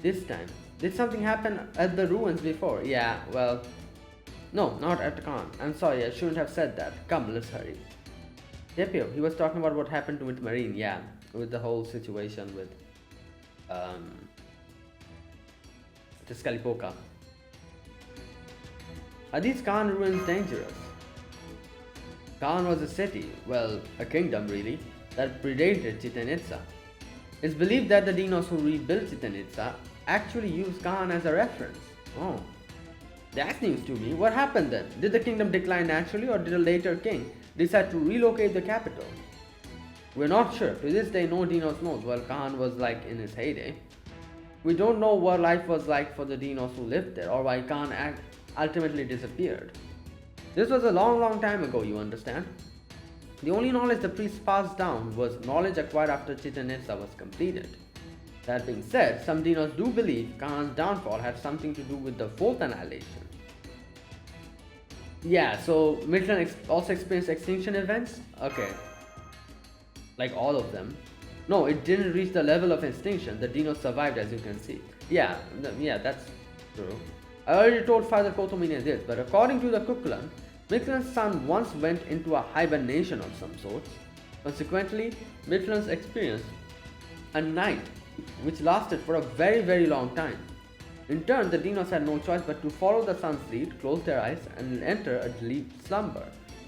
This time? Did something happen at the ruins before? Yeah, well... No, not at the Khan. I'm sorry, I shouldn't have said that. Come, let's hurry. Depio, he was talking about what happened with Marine, yeah. With the whole situation with... Tezcatlipoca. Are these Khan ruins dangerous? Khan was a city, well, a kingdom really, that predated Chichen Itza. It's believed that the Dinos who rebuilt Chichen Itza actually used Khan as a reference. Oh. That's news to me. What happened then? Did the kingdom decline naturally or did a later king decide to relocate the capital? We're not sure. To this day, no Dinos knows what Khan was like in his heyday. We don't know what life was like for the Dinos who lived there or why Khan ultimately disappeared. This was a long time ago, you understand? The only knowledge the priests passed down was knowledge acquired after Chichen Itza was completed. That being said, some dinos do believe Khan's downfall had something to do with the fourth annihilation. Yeah, so Mictlan also experienced extinction events? Okay. Like all of them. No, it didn't reach the level of extinction. The dinos survived, as you can see. Yeah, that's true. I already told Father Kotomine this, but according to the Kuklan, Mictlan's son once went into a hibernation of some sorts. Consequently, Mictlan's experienced a night which lasted for a very long time. In turn, the dinos had no choice but to follow the sun's lead, close their eyes, and enter a deep slumber.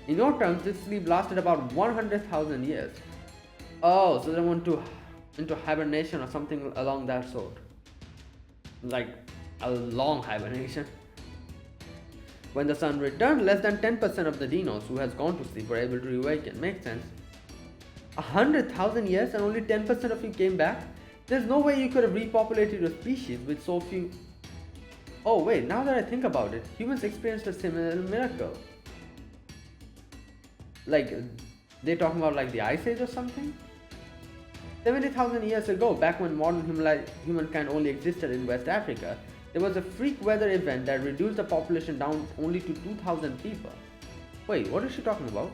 In your terms, this sleep lasted about 100,000 years. Oh, so they went into hibernation or something along that sort. Like a long hibernation. When the sun returned, less than 10% of the dinos who has gone to sleep were able to reawaken. Makes sense. 100,000 years and only 10% of you came back? There's no way you could have repopulated your species with so few. Oh wait, now that I think about it, humans experienced a similar miracle. Like, they're talking about like the Ice Age or something? 70,000 years ago, back when modern humankind only existed in West Africa, there was a freak weather event that reduced the population down only to 2,000 people. Wait, what is she talking about?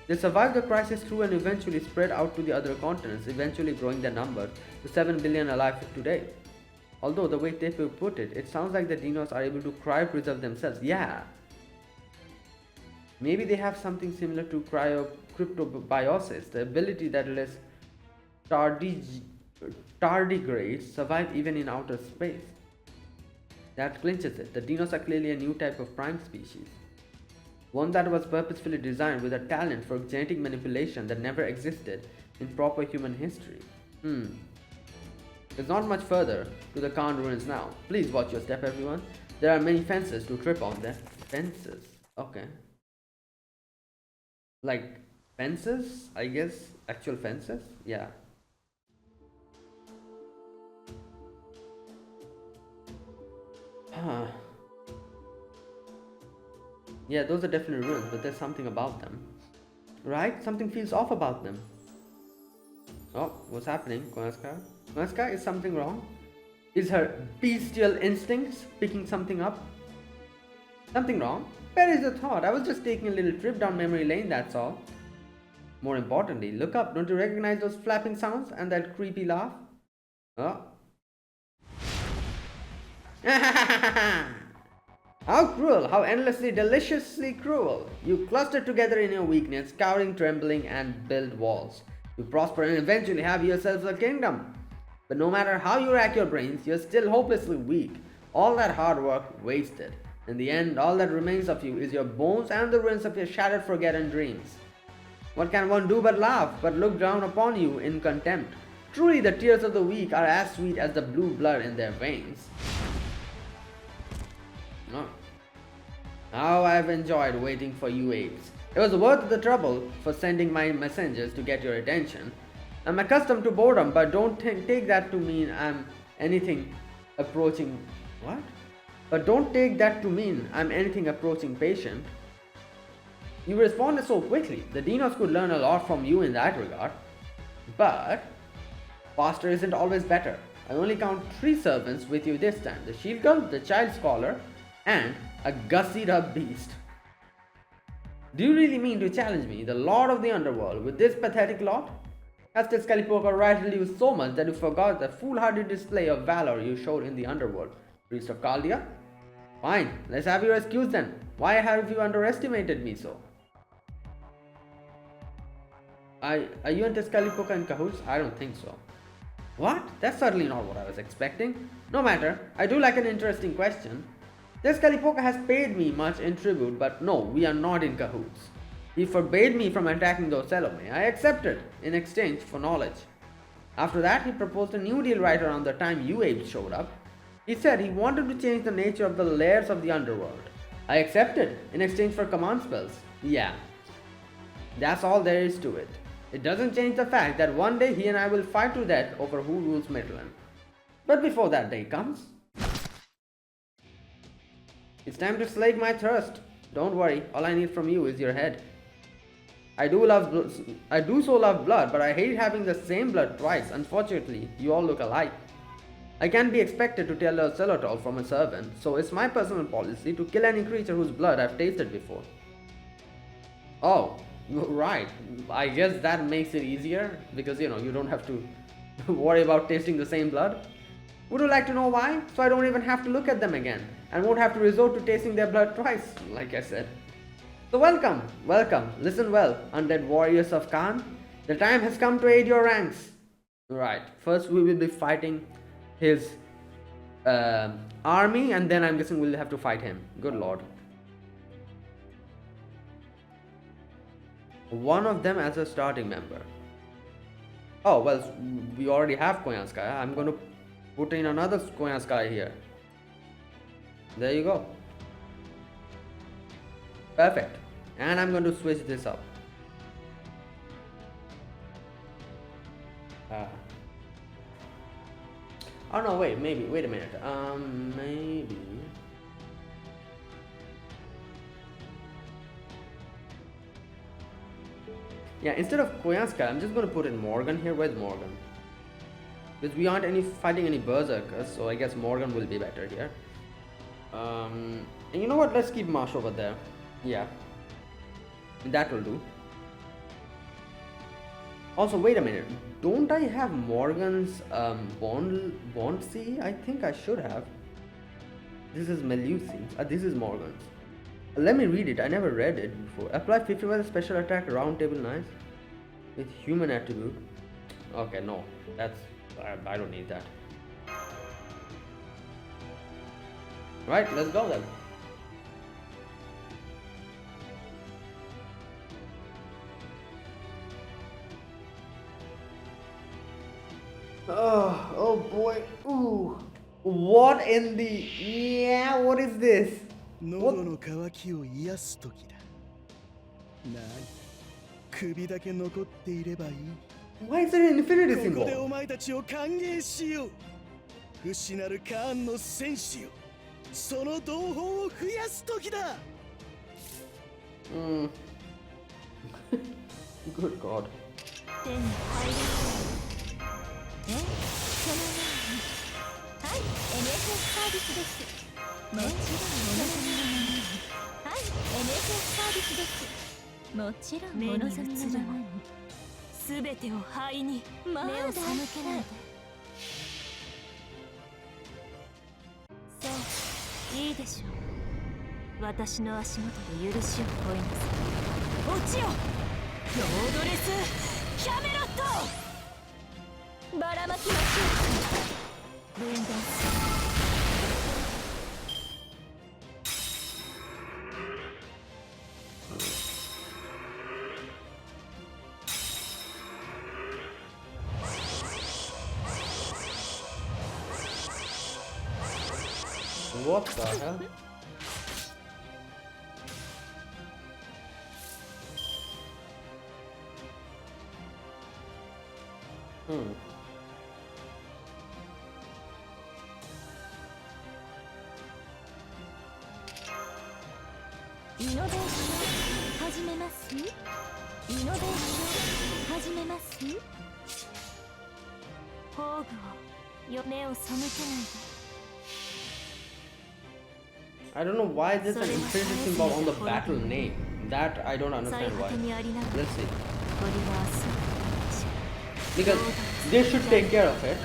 They survived the crisis through and eventually spread out to the other continents, eventually growing their number to 7 billion alive today. Although the way Tepe put it, it sounds like the dinos are able to cryopreserve themselves. Yeah. Maybe they have something similar to cryptobiosis, the ability that lets tardigrades survive even in outer space. That clinches it. The dinos are clearly a new type of prime species. One that was purposefully designed with a talent for genetic manipulation that never existed in proper human history. There's not much further to the Khan ruins now. Please watch your step, everyone. There are many fences to trip on there. Fences? Okay. Like fences, I guess? Actual fences? Yeah. Yeah, those are definitely ruins, but there's something about them. Right? Something feels off about them. Oh, what's happening, Konaska? Konaska, is something wrong? Is her bestial instincts picking something up? Something wrong? Where is the thought? I was just taking a little trip down memory lane, that's all. More importantly, look up. Don't you recognize those flapping sounds and that creepy laugh? Oh. How cruel, how endlessly, deliciously cruel. You cluster together in your weakness, cowering, trembling, and build walls. You prosper and eventually have yourselves a kingdom. But no matter how you rack your brains, you're still hopelessly weak. All that hard work wasted. In the end, all that remains of you is your bones and the ruins of your shattered forgotten dreams. What can one do but laugh, but look down upon you in contempt? Truly, the tears of the weak are as sweet as the blue blood in their veins. Oh. How I've enjoyed waiting for you apes. It was worth the trouble for sending my messengers to get your attention. I'm accustomed to boredom, but don't take that to mean I'm anything approaching... What? But don't take that to mean I'm anything approaching patient. You responded so quickly. The dinos could learn a lot from you in that regard. But faster isn't always better. I only count 3 servants with you this time. The shield girl, the child scholar, and a gussied up beast. Do you really mean to challenge me, the lord of the underworld, with this pathetic lot? Has Tezcatlipoca rattled you so much that you forgot the foolhardy display of valor you showed in the underworld, priest of Chaldea? Fine, let's have your excuse then. Why have you underestimated me so? Are you and Tezcatlipoca in cahoots? I don't think so. What? That's certainly not what I was expecting. No matter, I do like an interesting question. Tezcatlipoca has paid me much in tribute, but no, we are not in cahoots. He forbade me from attacking those Selome. I accepted, in exchange for knowledge. After that, he proposed a new deal right around the time you apes showed up. He said he wanted to change the nature of the layers of the underworld. I accepted, in exchange for command spells. Yeah. That's all there is to it. It doesn't change the fact that one day he and I will fight to death over who rules Mictlan. But before that day comes, it's time to slake my thirst. Don't worry, all I need from you is your head. I do so love blood, but I hate having the same blood twice. Unfortunately, you all look alike. I can't be expected to tell a xylotl from a servant, so it's my personal policy to kill any creature whose blood I've tasted before. Oh, right. I guess that makes it easier, because you don't have to worry about tasting the same blood. Would you like to know why? So I don't even have to look at them again, and won't have to resort to tasting their blood twice, like I said. So welcome, listen well, undead warriors of Khan. The time has come to aid your ranks. Right, first we will be fighting his army, and then I'm guessing we'll have to fight him. Good lord. One of them as a starting member. Oh, well, we already have Koyanskaya. I'm going to put in another Koyanskaya here. There you go. Perfect. And I'm going to switch this up. Oh no, wait a minute. Maybe. Yeah, instead of Koyanskaya, I'm just going to put in Morgan here. Where's Morgan? Because we aren't fighting any berserkers, so I guess Morgan will be better here. And you know what? Let's keep Marsh over there. Yeah, that will do. Also, wait a minute. Don't I have Morgan's Bond C? I think I should have. This is Melusi. This is Morgan's. Let me read it. I never read it before. Apply 50% special attack round table knives with human attribute. Okay, no. That's... I don't need that. Right, let's go then. Oh boy. Ooh. What in the... Yeah, what is this? 喉の渇きを癒す時だ。なに、首だけ残っていればいい。Why is there an infinity symbol? ここでお前たちを歓迎しよう。不死なるカーンの戦士よ。その同胞を増やす時だ。Good God. 手に入れない。そのように。はい、NSS サービスです。もちろんはい、NSS サービスです。もちろんお望みのままに。すべてを灰に目を背けないで。そう、いいでしょう。私の足元で許しを請いなさい。落ちよ、ロードレスキャメロット。ばらまきましょう。分断する。What the hell?イノベーション始めます。イノベーション始めます。宝具を目を背けないで。I don't know why there's an infinity symbol on the battle name. That I don't understand why. Let's see. Because they should take care of it.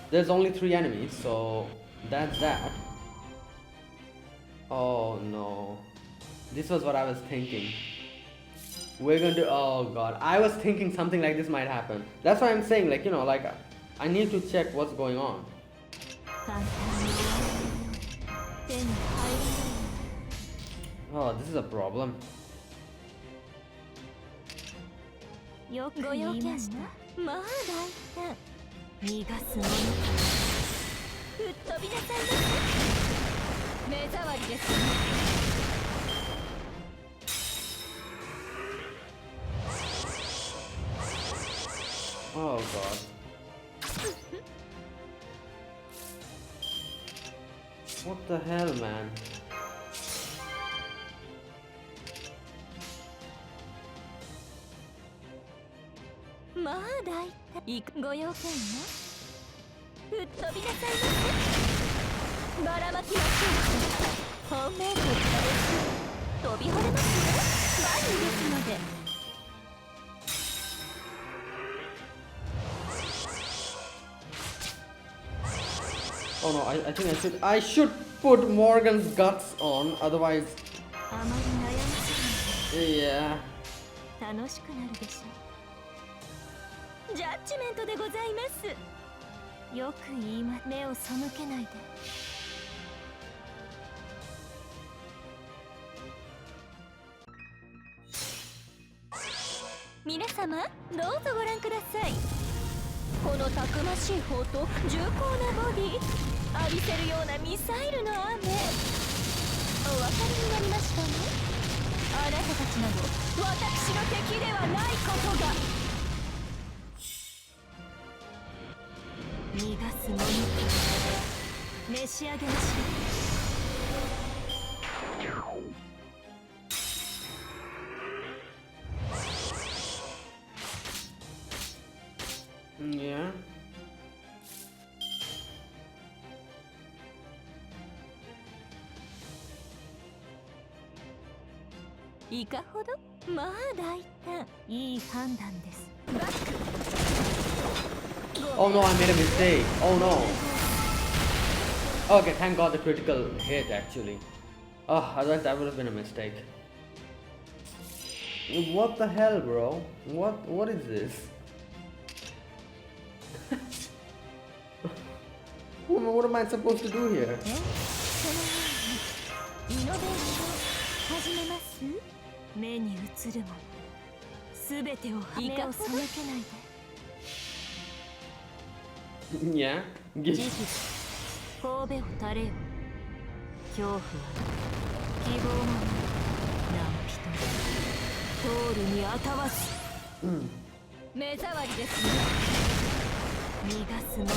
There's only 3 enemies, so that's that. Oh no. This was what I was thinking. We're going to... Oh god. I was thinking something like this might happen. That's why I'm saying, like, I need to check what's going on. Oh, this is a problem. よく言いました。まあ大胆。逃がすものか。吹っ飛びなさいませ。目障りですね。Oh god. What the hell, man? 大体ご用件は吹っ飛びなさいませ。ばらまきましょう。本命と飛び惚れますよ。万里ですので。Oh no, I think I should put Morgan's guts on, otherwise. あまり悩ませない。Yeah. 楽しくなるでしょう。ジャッジメントでございます。よく言いま、目を背けないで。皆様、どうぞご覧ください。このたくましい砲と重厚なボディ、浴びせるようなミサイルの雨。お分かりになりましたね。あなたたちなど私の敵ではないことが。逃がすのみ召し上げましょう。Yeah. いかほど。まあ大胆、いい判断です。バック。 Oh no, I made a mistake. Oh no. Okay, thank god the critical hit actually. Oh, otherwise that would have been a mistake. What the hell, bro? What is this? What am I supposed to do here? イノベーション始めます。目に映るものすべてを目を背けないで。Yeah. 慈悲、神戸を垂れよ。恐怖は希望もない。何人通るにあたわず。目障りですね。逃がすのみ。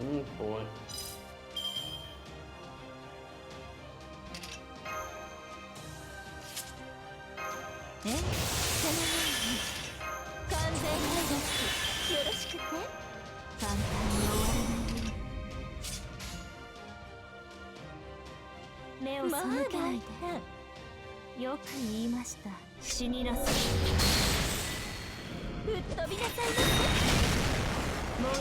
Oh boy. そのように完全解読よろしくて。簡単に終わらないように目を背けないで。よく言いました。死になさい。吹っ飛びなさいませ。モルゴー。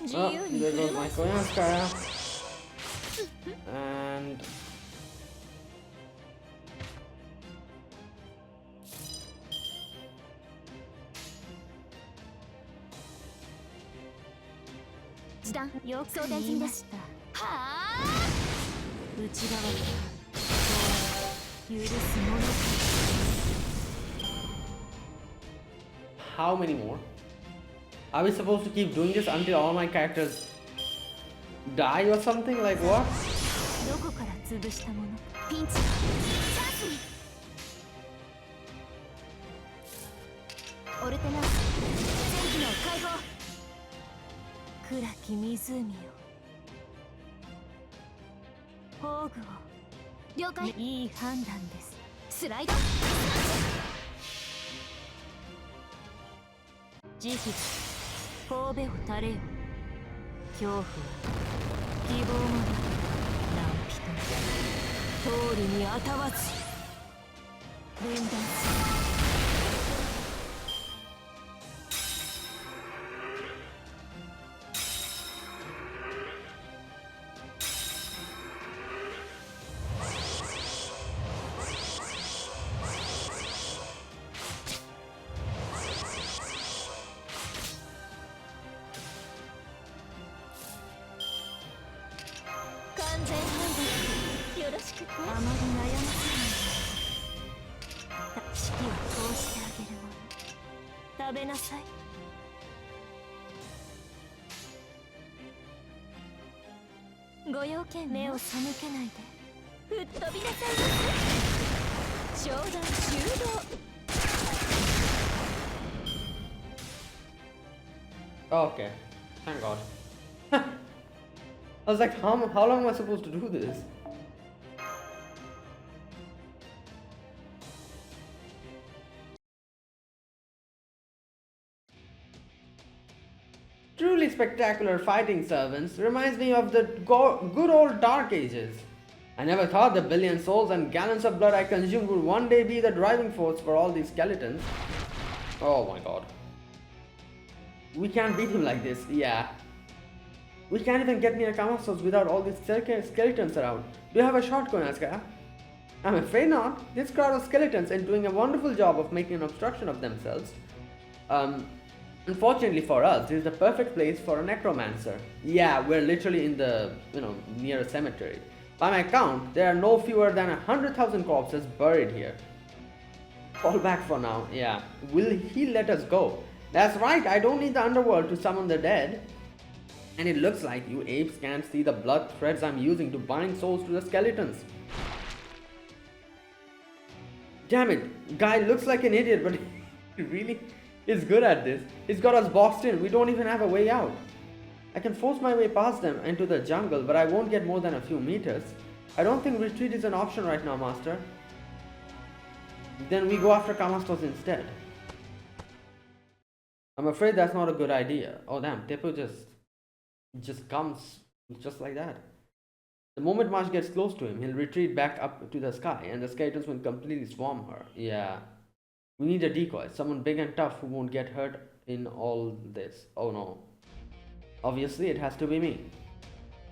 自 Oh, 由に there 振 goes る my 舞い。 Koyanskaya. Andよく言いました。はあ。内側から許すものか。 how many more? Are we supposed to keep doing this until all my characters die or something? Like what? どこから潰したもの。ピンチチャンスに。オルテナンス戦機の解放。暗き湖よ。宝具を。了解。いい判断です。スライド。慈悲、神戸を垂れよ。恐怖は希望もない。何人通るにあたわず。分断する。完全判断よろしくて。あまり悩ませないで。式はこうしてあげるもの。食べなさい。ごご用件目を背けないで吹っ飛びなさいませ。商談終了。Okay, thank God. I was like, how long am I supposed to do this? Truly spectacular fighting, servants. Reminds me of the good old Dark Ages. I never thought the billion souls and gallons of blood I consumed would one day be the driving force for all these skeletons. Oh my God. We can't beat him like this, yeah. We can't even get near Camazotz without all these skeletons around. Do you have a shotgun, Aska? I'm afraid not. This crowd of skeletons is doing a wonderful job of making an obstruction of themselves. Unfortunately for us, this is the perfect place for a necromancer. Yeah, we're literally in the, near a cemetery. By my count, there are no fewer than 100,000 corpses buried here. Fall back for now, yeah. Will he let us go? That's right, I don't need the underworld to summon the dead. And it looks like you apes can't see the blood threads I'm using to bind souls to the skeletons. Damn it, guy looks like an idiot, but he really is good at this. He's got us boxed in, we don't even have a way out. I can force my way past them into the jungle, but I won't get more than a few meters. I don't think retreat is an option right now, Master. Then we go after Camazotz instead. I'm afraid that's not a good idea. Oh damn, Tepu just comes just like that. The moment Marsh gets close to him, he'll retreat back up to the sky and the skeletons will completely swarm her. Yeah. We need a decoy, someone big and tough who won't get hurt in all this. Oh no. Obviously, it has to be me.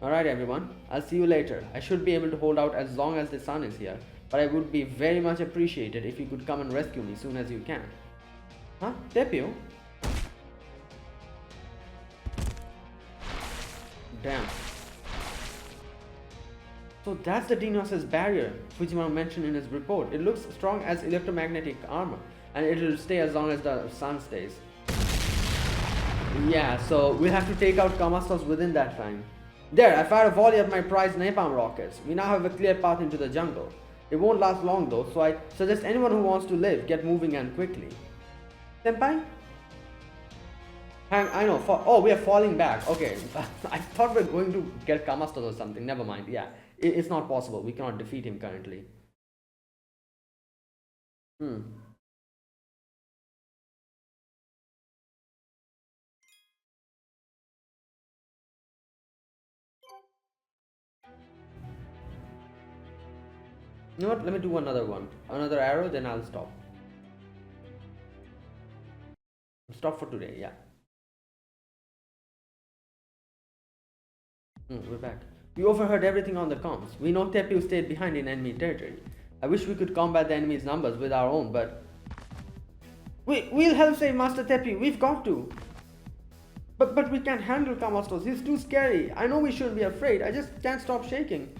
Alright everyone, I'll see you later. I should be able to hold out as long as the sun is here, but I would be very much appreciated if you could come and rescue me soon as you can. Huh? Tepu? Damn. So that's the Dinos' barrier Fujimaru mentioned in his report. It looks strong as electromagnetic armor, and it will stay as long as the sun stays. Yeah, so we'll have to take out Camazotz within that time. There, I fired a volley of my prized napalm rockets. We now have a clear path into the jungle. It won't last long though, so I suggest anyone who wants to live get moving and quickly. Senpai? I know, oh, we are falling back. Okay, I thought we were going to get Camazotz or something. Never mind, yeah. It's not possible. We cannot defeat him currently. You know what? Let me do another one. Another arrow, then I'll stop. Stop for today, yeah. We're back. We overheard everything on the comms. We know Tepu stayed behind in enemy territory. I wish we could combat the enemy's numbers with our own, but... We'll help save Master Tepu, we've got to. But we can't handle Camazotz, he's too scary. I know we shouldn't be afraid, I just can't stop shaking.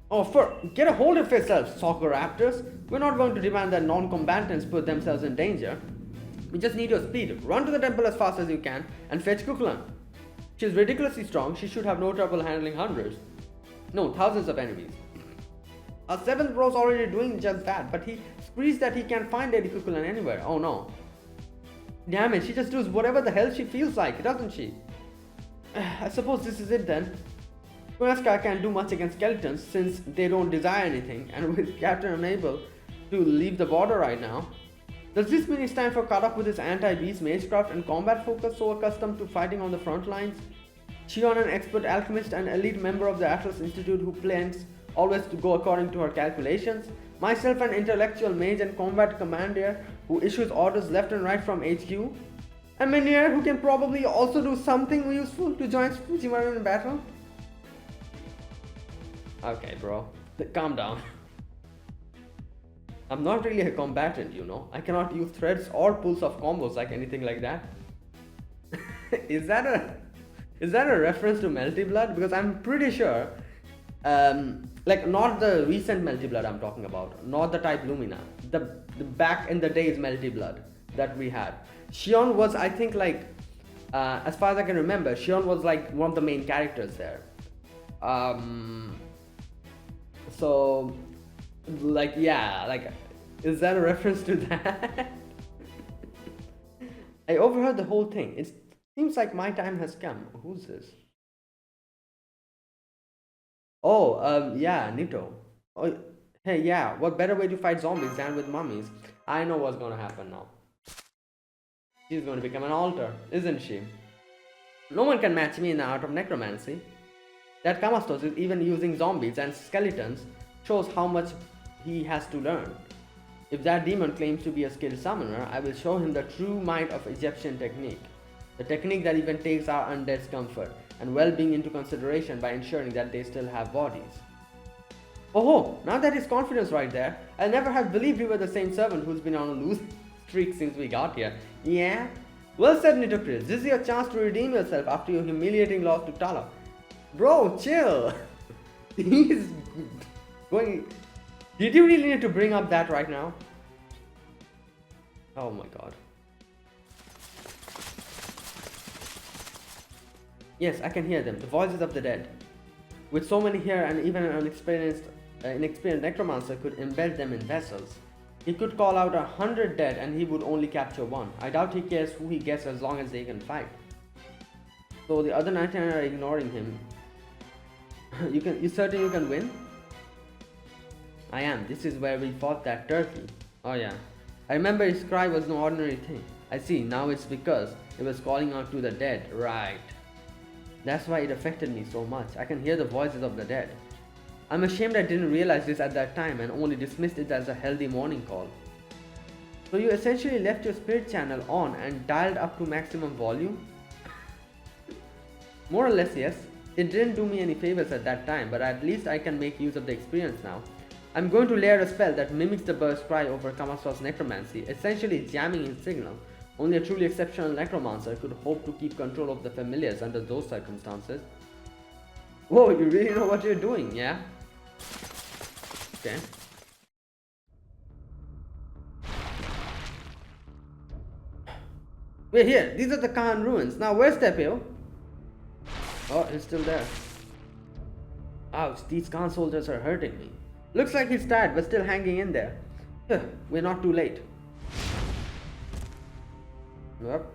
Oh, get a hold of yourselves, soccer raptors. We're not going to demand that non-combatants put themselves in danger. We just need your speed. Run to the temple as fast as you can and fetch Kuklan. She's ridiculously strong, she should have no trouble handling hundreds. No, thousands of enemies. Our 7th bro's already doing just that, but he screams that he can't find Lady Kuklan anywhere. Oh no. Damn it, she just does whatever the hell she feels like, doesn't she? I suppose this is it then. Koyaska can't do much against skeletons since they don't desire anything, and with Captain unable to leave the border right now. Does this mean it's time for Karak with his anti-beast magecraft and combat focus so accustomed to fighting on the front lines? Shion, an expert alchemist and elite member of the Atlas Institute who plans always to go according to her calculations. Myself, an intellectual mage and combat commander who issues orders left and right from HQ. A Menier who can probably also do something useful to join Fujimaru in battle. Okay, bro. Calm down. I'm not really a combatant, you know. I cannot use threads or pulls of combos like anything like that. Is that a reference to Melty Blood? Because I'm pretty sure, like not the recent Melty Blood I'm talking about, not the type Lumina, the back in the days Melty Blood that we had. Shion was, I think, like As far as I can remember, Shion was like one of the main characters there. So, like, yeah, like, is that a reference to that? I overheard the whole thing. It seems like my time has come. Who's this? Oh, yeah, Nito. Oh, hey, yeah, what better way to fight zombies than with mummies? I know what's gonna happen now. She's going to become an altar, isn't she? No one can match me in the art of necromancy. That Camazotz is even using zombies and skeletons shows how much he has to learn. If that demon claims to be a skilled summoner, I will show him the true might of Egyptian technique. The technique that even takes our undead's comfort and well-being into consideration by ensuring that they still have bodies. Oh, now that is confidence right there. I'll never have believed you were the same servant who's been on a loose streak since we got here. Yeah? Well said, Nitocris. This is your chance to redeem yourself after your humiliating loss to Tala. Bro, chill. He's going... Did you really need to bring up that right now? Oh my god. Yes, I can hear them. The voices of the dead. With so many here, and even an inexperienced necromancer could embed them in vessels. He could call out 100 dead and he would only capture one. I doubt he cares who he gets as long as they can fight. So the other 99 are ignoring him. You certain you can win? I am. This is where we fought that turkey. Oh yeah. I remember his cry was no ordinary thing. I see, now it's because it was calling out to the dead. Right. That's why it affected me so much. I can hear the voices of the dead. I'm ashamed I didn't realize this at that time and only dismissed it as a healthy morning call. So you essentially left your spirit channel on and dialed up to maximum volume? More or less, yes. It didn't do me any favors at that time, but at least I can make use of the experience now. I'm going to layer a spell that mimics the burst cry over Camazotz's necromancy, essentially jamming his signal. Only a truly exceptional necromancer could hope to keep control of the familiars under those circumstances. Whoa, you really know what you're doing, yeah? Okay. We're here. These are the Khan ruins. Now where's Tepeo? Oh, he's still there. Ouch, these Khan soldiers are hurting me. Looks like he's tired but still hanging in there. We're not too late. Yep.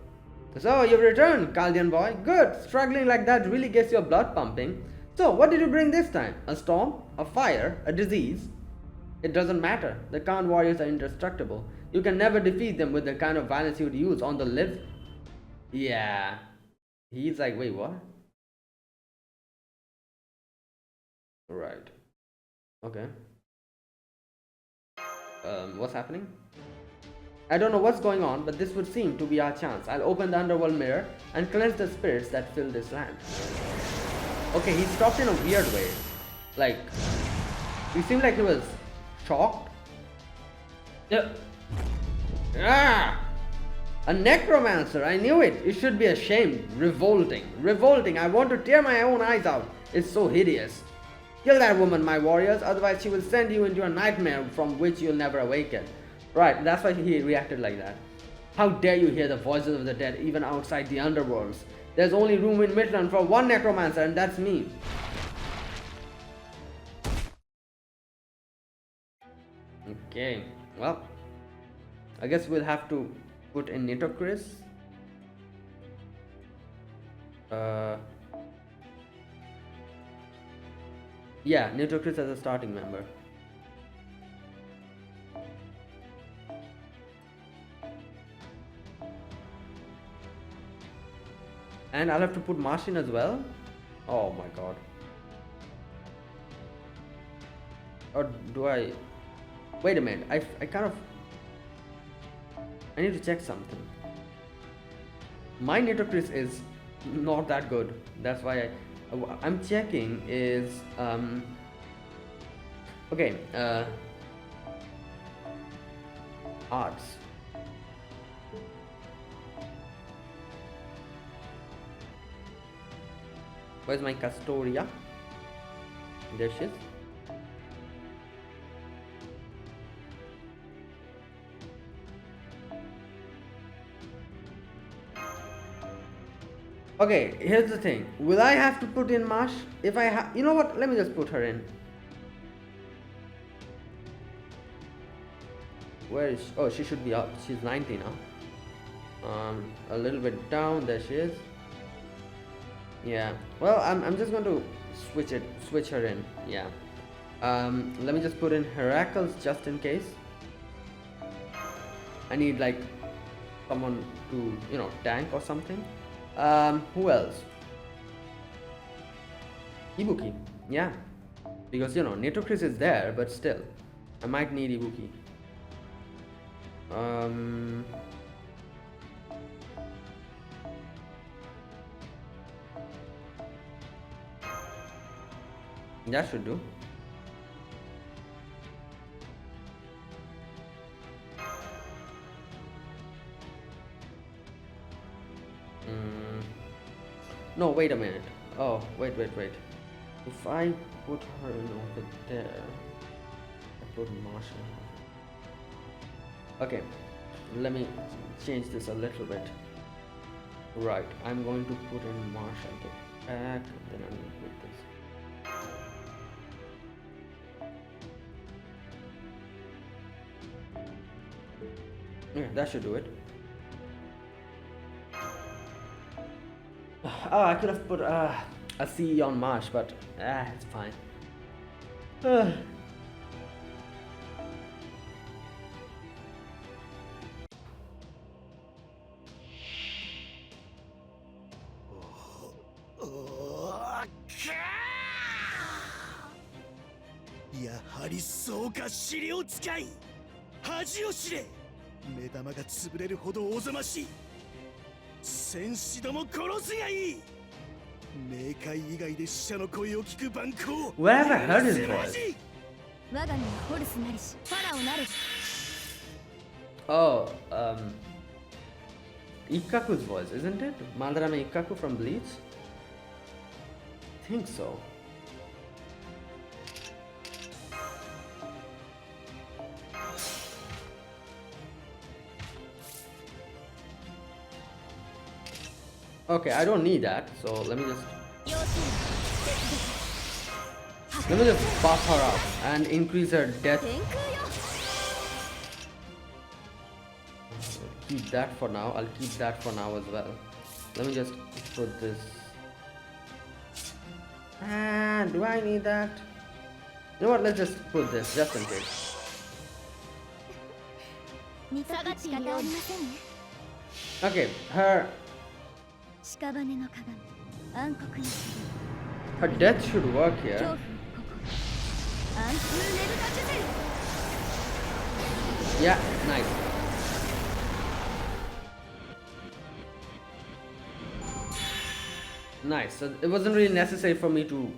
So you've returned, Chaldean boy. Good. Struggling like that really gets your blood pumping. So what did you bring this time? A storm? A fire? A disease? It doesn't matter. The Khan warriors are indestructible. You can never defeat them with the kind of violence you would use on the live. Yeah. He's like, wait, what? Right. Okay. What's happening? I don't know what's going on, but this would seem to be our chance. I'll open the underworld mirror and cleanse the spirits that fill this land. Okay, he stopped in a weird way. Like, he seemed like he was shocked. Ah! A necromancer, I knew it. It should be ashamed. Revolting. Revolting. I want to tear my own eyes out. It's so hideous. Kill that woman, my warriors, otherwise she will send you into a nightmare from which you'll never awaken. Right, that's why he reacted like that. How dare you hear the voices of the dead even outside the underworlds? There's only room in Mictlan for one necromancer, and that's me. Okay, well, I guess we'll have to put in Nitocris. Yeah, Nitocris as a starting member. And I'll have to put Martian as well? Oh my god. Or do I... Wait a minute, I kind of... I need to check something. My Nitocris is not that good. That's why I'm checking is... Okay, arts. Where's my Castoria? There she is. Okay, here's the thing. Will I have to put in Marsh? If I have, you know what? Let me just put her in. Where is she? Oh, she should be up. She's 90 now. A little bit down. There she is. Yeah. Well, I'm just going to switch her in. Yeah. Let me just put in Heracles just in case. I need like someone to, you know, tank or something. Who else? Ibuki. Yeah. Because, you know, Nitocris is there, but still, I might need Ibuki. That should do. No, wait a minute. Oh, wait. If I put her in over there, I put Marshall. Okay, let me change this a little bit. Right, I'm going to put in Marshall at the back, and then I'm going to put this. Yeah, that should do it. Oh, I could have put a C on Marsh, but it's fine.やはりそうか、資料使い。恥を知れ。目玉が潰れるほどおぞましい。戦士ども殺すがいい。冥界以外で死者の声を聞く蛮行。Where have I heard his voice? 我が身はホルスなりしファラオなる。Oh, Ikkaku's voice, isn't it? Mandarame Ikkaku from Bleach? I think so. Okay, I don't need that, so let me just buff her up and increase her death. Keep that for now. I'll keep that for now as well. Let me just put this. Do I need that? You know what? Let's just put this just in case. Okay, her death should work here. Yeah, nice. Nice. So it wasn't really necessary for me to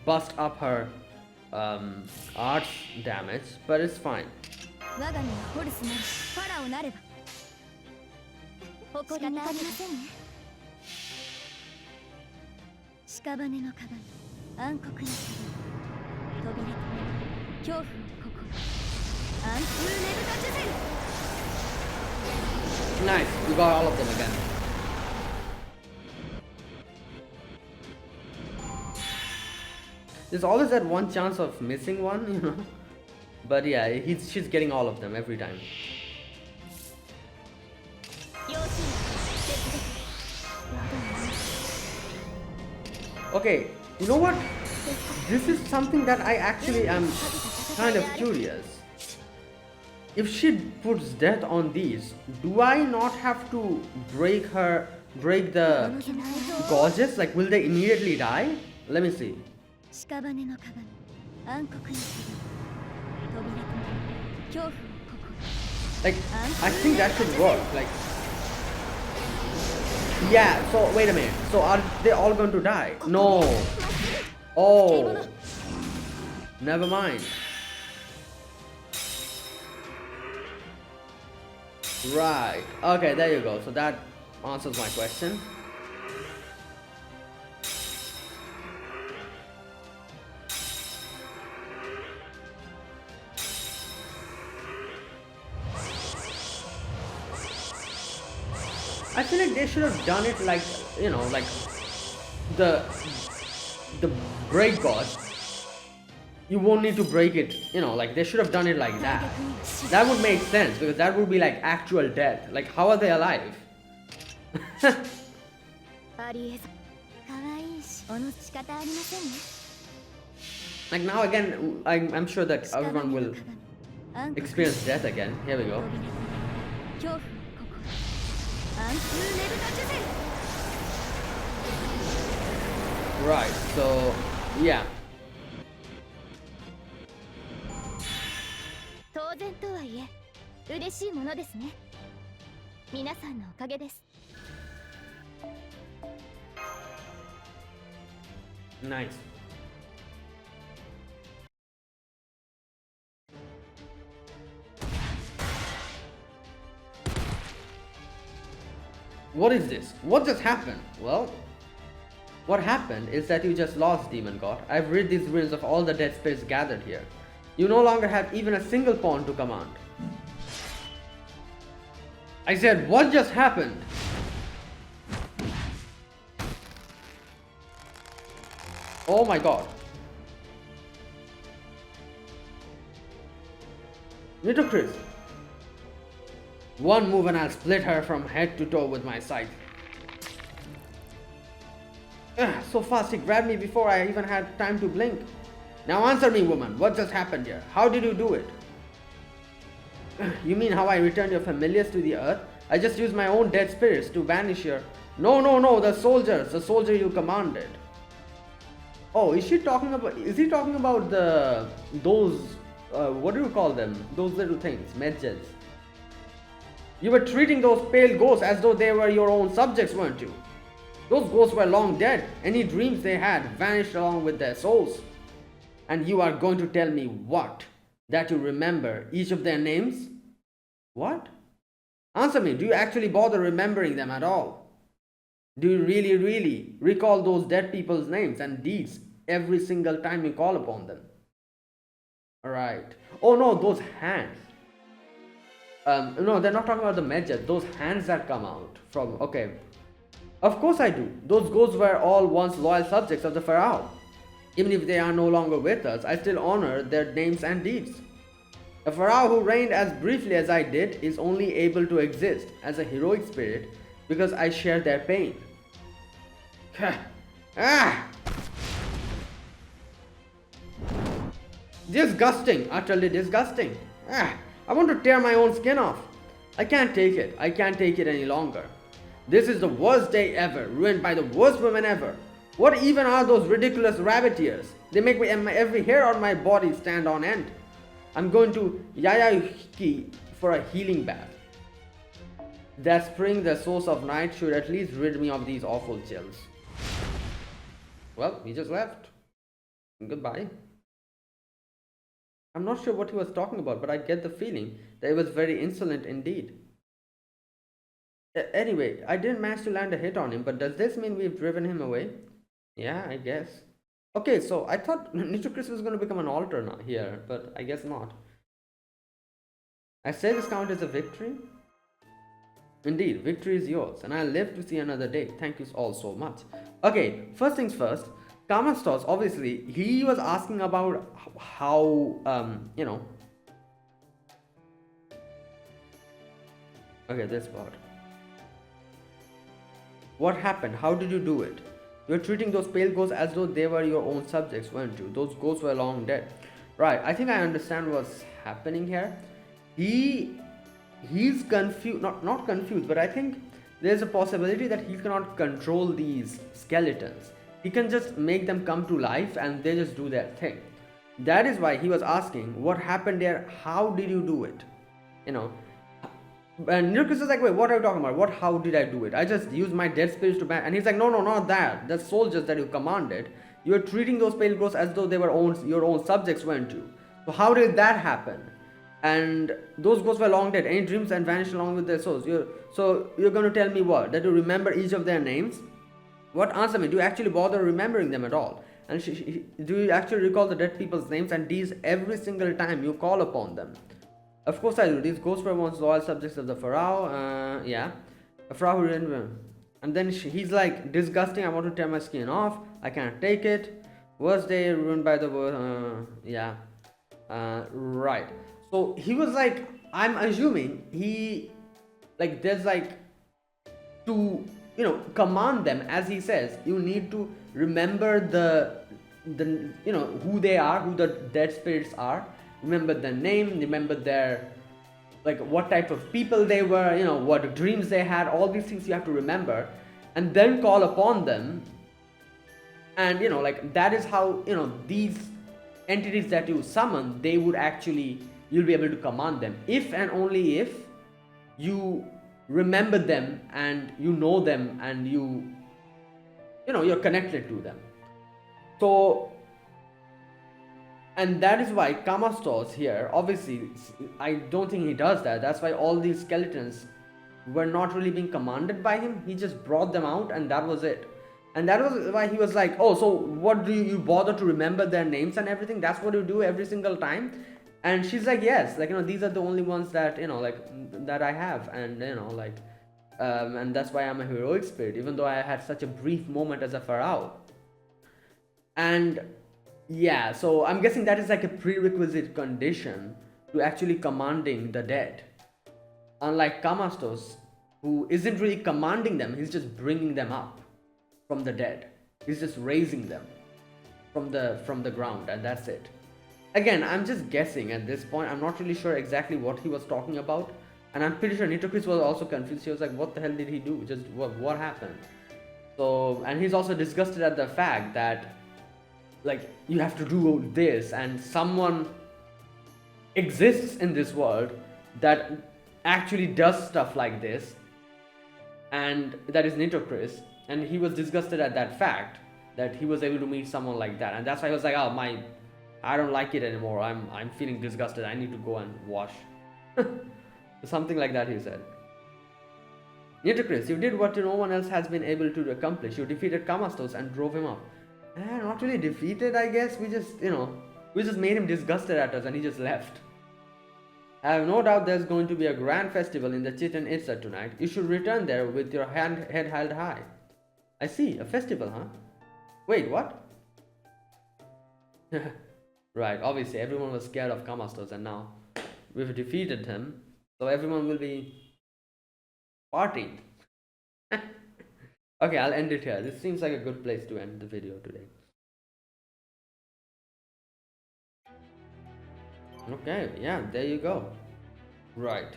bust up her arts damage, but it's fine. Nice, we got all of them again. There's always that one chance of missing one, you know. But yeah, she's getting all of them every time. Okay, you know what? This is something that I actually am kind of curious. If she puts death on these, do I not have to break the gorges? Like, will they immediately die? Let me see. Like, I think that should work. Like, yeah, so wait a minute. So are they all going to die? No. Oh. Never mind. Right. Okay, there you go. So that answers my question. I feel like they should have done it like you know, like the break god, you won't need to break it, you know, like they should have done it like that. That would make sense, because that would be like actual death. Like, how are they alive? ありえず可愛いしおの仕方ありませんね Like now again, I'm sure that everyone will experience death again. Here we go. 恐怖ここ暗数ネルタチュゼ Right, so yeah. 当然とはいえ嬉しいものですね皆さんのおかげです Nice. What is this? What just happened? Well, what happened is that you just lost, Demon God. I've rid these ruins of all the dead spirits gathered here. You no longer have even a single pawn to command. I said, what just happened? Oh my god. Nitocris. One move and I'll split her from head to toe with my scythe. So fast he grabbed me before I even had time to blink. Now answer me, woman. What just happened here? How did you do it? You mean how I returned your familiars to the earth? I just used my own dead spirits to vanish here. No, the soldiers. The soldier you commanded. Oh, is he talking about those, what do you call them? Those little things, medjeds. You were treating those pale ghosts as though they were your own subjects, weren't you? Those ghosts were long dead. Any dreams they had vanished along with their souls. And you are going to tell me what? That you remember each of their names? What? Answer me, do you actually bother remembering them at all? Do you really recall those dead people's names and deeds every single time you call upon them? Alright. Oh no, those hands. No, they're not talking about the medjed. Those hands that come out from... Okay. Of course I do. Those ghosts were all once loyal subjects of the Pharaoh. Even if they are no longer with us, I still honor their names and deeds. A Pharaoh who reigned as briefly as I did is only able to exist as a heroic spirit because I share their pain. Disgusting, utterly disgusting. I want to tear my own skin off. I can't take it. I can't take it any longer. This is the worst day ever, ruined by the worst women ever. What even are those ridiculous rabbit ears? They make every hair on my body stand on end. I'm going to Yayayuki for a healing bath. That spring, the source of night, should at least rid me of these awful chills. Well, he just left. Goodbye. I'm not sure what he was talking about, but I get the feeling that he was very insolent indeed. Anyway, I didn't manage to land a hit on him, but does this mean we've driven him away? Yeah, I guess. Okay, so I thought Nitocris was going to become an altar now here, but I guess not. I say this count as a victory? Indeed, victory is yours, and I'll live to see another day. Thank you all so much. Okay, first things first. Camazotz, obviously, he was asking about how, you know... Okay, this part. What happened? How did you do it? You're treating those pale ghosts as though they were your own subjects, weren't you? Those ghosts were long dead. Right, I think I understand what's happening here. He's confused, not confused, but I think there's a possibility that he cannot control these skeletons. He can just make them come to life and they just do their thing. That is why he was asking, what happened there? How did you do it? You know, and Nitocris is like, wait, what are you talking about? How did I do it? I just used my dead spirits to ban. And he's like, no, not that. The soldiers that you commanded, you were treating those pale ghosts as though they were your own subjects, weren't you? So how did that happen? And those ghosts were long dead. Any dreams and vanished along with their souls. So you're going to tell me what? That you remember each of their names? What? Answer me. Do you actually bother remembering them at all? And do you actually recall the dead people's names and deeds every single time you call upon them? Of course I do. These ghosts were once loyal subjects of the Pharaoh. Yeah. A Pharaoh who didn't... And then he's like, disgusting, I want to tear my skin off, I can't take it. Worst day ruined by the word. Yeah. Right. So he was like, I'm assuming he, like, there's like, to, you know, command them, as he says, you need to remember the you know, who they are, who the dead spirits are, remember their name, remember their, like, what type of people they were, you know, what dreams they had, all these things you have to remember, and then call upon them. And, you know, like, that is how, you know, these entities that you summon, they would actually, you'll be able to command them if and only if you remember them and you know them and you know, you're connected to them. So, and that is why Camazotz here, obviously, I don't think he does that. That's why all these skeletons were not really being commanded by him. He just brought them out and that was it. And that was why he was like, oh, so what do you bother to remember their names and everything? That's what you do every single time? And she's like, yes, like, you know, these are the only ones that, you know, like, that I have. And, you know, like, and that's why I'm a heroic spirit, even though I had such a brief moment as a pharaoh. And yeah, so I'm guessing that is like a prerequisite condition to actually commanding the dead. Unlike Camazotz, who isn't really commanding them, he's just bringing them up from the dead. He's just raising them from the ground, and that's it. Again, I'm just guessing at this point. I'm not really sure exactly what he was talking about, and I'm pretty sure Necromancy was also confused. He was like, what the hell did he do? Just what happened? So, and he's also disgusted at the fact that, like, you have to do this, and someone exists in this world that actually does stuff like this, and that is Necromancy. And he was disgusted at that fact that he was able to meet someone like that, and that's why he was like, oh, I don't like it anymore. I'm feeling disgusted. I need to go and wash. Something like that he said. Necromancy, you did what no one else has been able to accomplish. You defeated Camazotz and drove him up. Not really defeated, I guess. We just, you know, we just made him disgusted at us and he just left. I have no doubt there's going to be a grand festival in the Chichen Itza tonight. You should return there with your head held high. I see, a festival, huh? Wait, what? Right, obviously everyone was scared of Camazotz and now we've defeated him. So everyone will be partying. Okay, I'll end it here. This seems like a good place to end the video today. Okay, yeah, there you go. Right.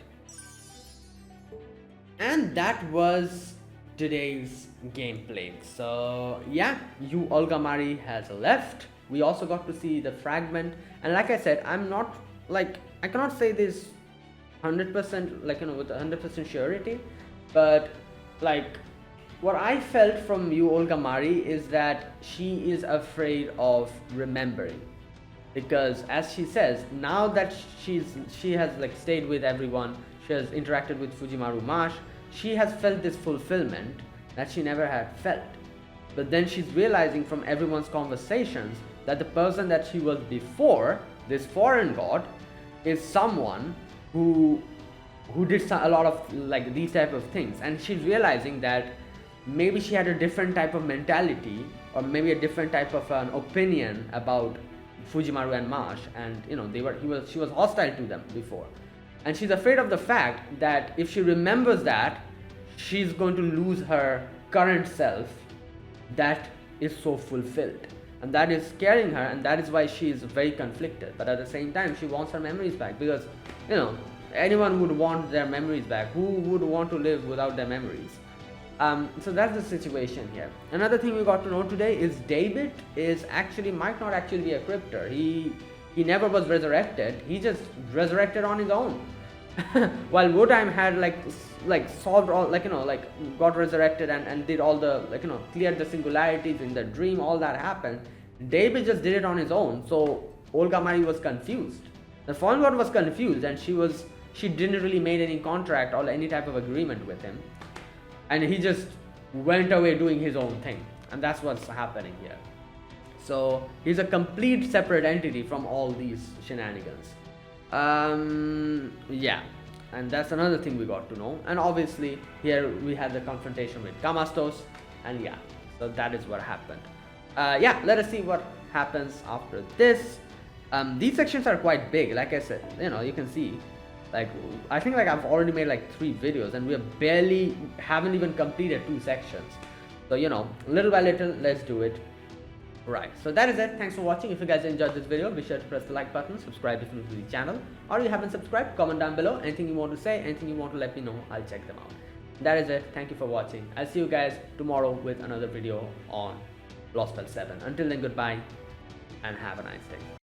And that was today's gameplay. So yeah, U-Olga Marie has left. We also got to see the fragment. And like I said, I'm not, like, I cannot say this 100%, like, you know, with 100% surety. But, like, what I felt from U-Olga Marie is that she is afraid of remembering, because as she says, now that she has like stayed with everyone, she has interacted with Fujimaru Mash, she has felt this fulfillment that she never had felt. But then she's realizing from everyone's conversations that the person that she was before, this foreign god, is someone who did a lot of like these type of things, and she's realizing that maybe she had a different type of mentality, or maybe a different type of an opinion about Fujimaru and Mash, and you know, she was hostile to them before, and she's afraid of the fact that if she remembers that, she's going to lose her current self that is so fulfilled, and that is scaring her, and that is why she is very conflicted. But at the same time, she wants her memories back, because you know, anyone would want their memories back. Who would want to live without their memories? So that's the situation here. Another thing we got to know today is Daybit might not actually be a cryptor. He never was resurrected. He just resurrected on his own. While Woodheim had like solved all, like, you know, like got resurrected and did all the, like, you know, cleared the singularities in the dream, all that happened. Daybit just did it on his own. So Olga Marie was confused. The fallen god was confused, and she didn't really made any contract or any type of agreement with him. And he just went away doing his own thing. And that's what's happening here. So he's a complete separate entity from all these shenanigans. Yeah. and that's another thing we got to know. And obviously here we had the confrontation with Camazotz, and yeah, so that is what happened. Yeah, let us see what happens after this. These sections are quite big, like I said, you know, you can see, like, I think like I've already made like 3 videos and we haven't even completed 2 sections. So, you know, little by little, let's do it. Right, so that is it. Thanks for watching. If you guys enjoyed this video, be sure to press the like button, subscribe if you're new to the channel, or if you haven't subscribed, comment down below. Anything you want to say, anything you want to let me know, I'll check them out. That is it. Thank you for watching. I'll see you guys tomorrow with another video on Lostbelt 7. Until then, goodbye and have a nice day.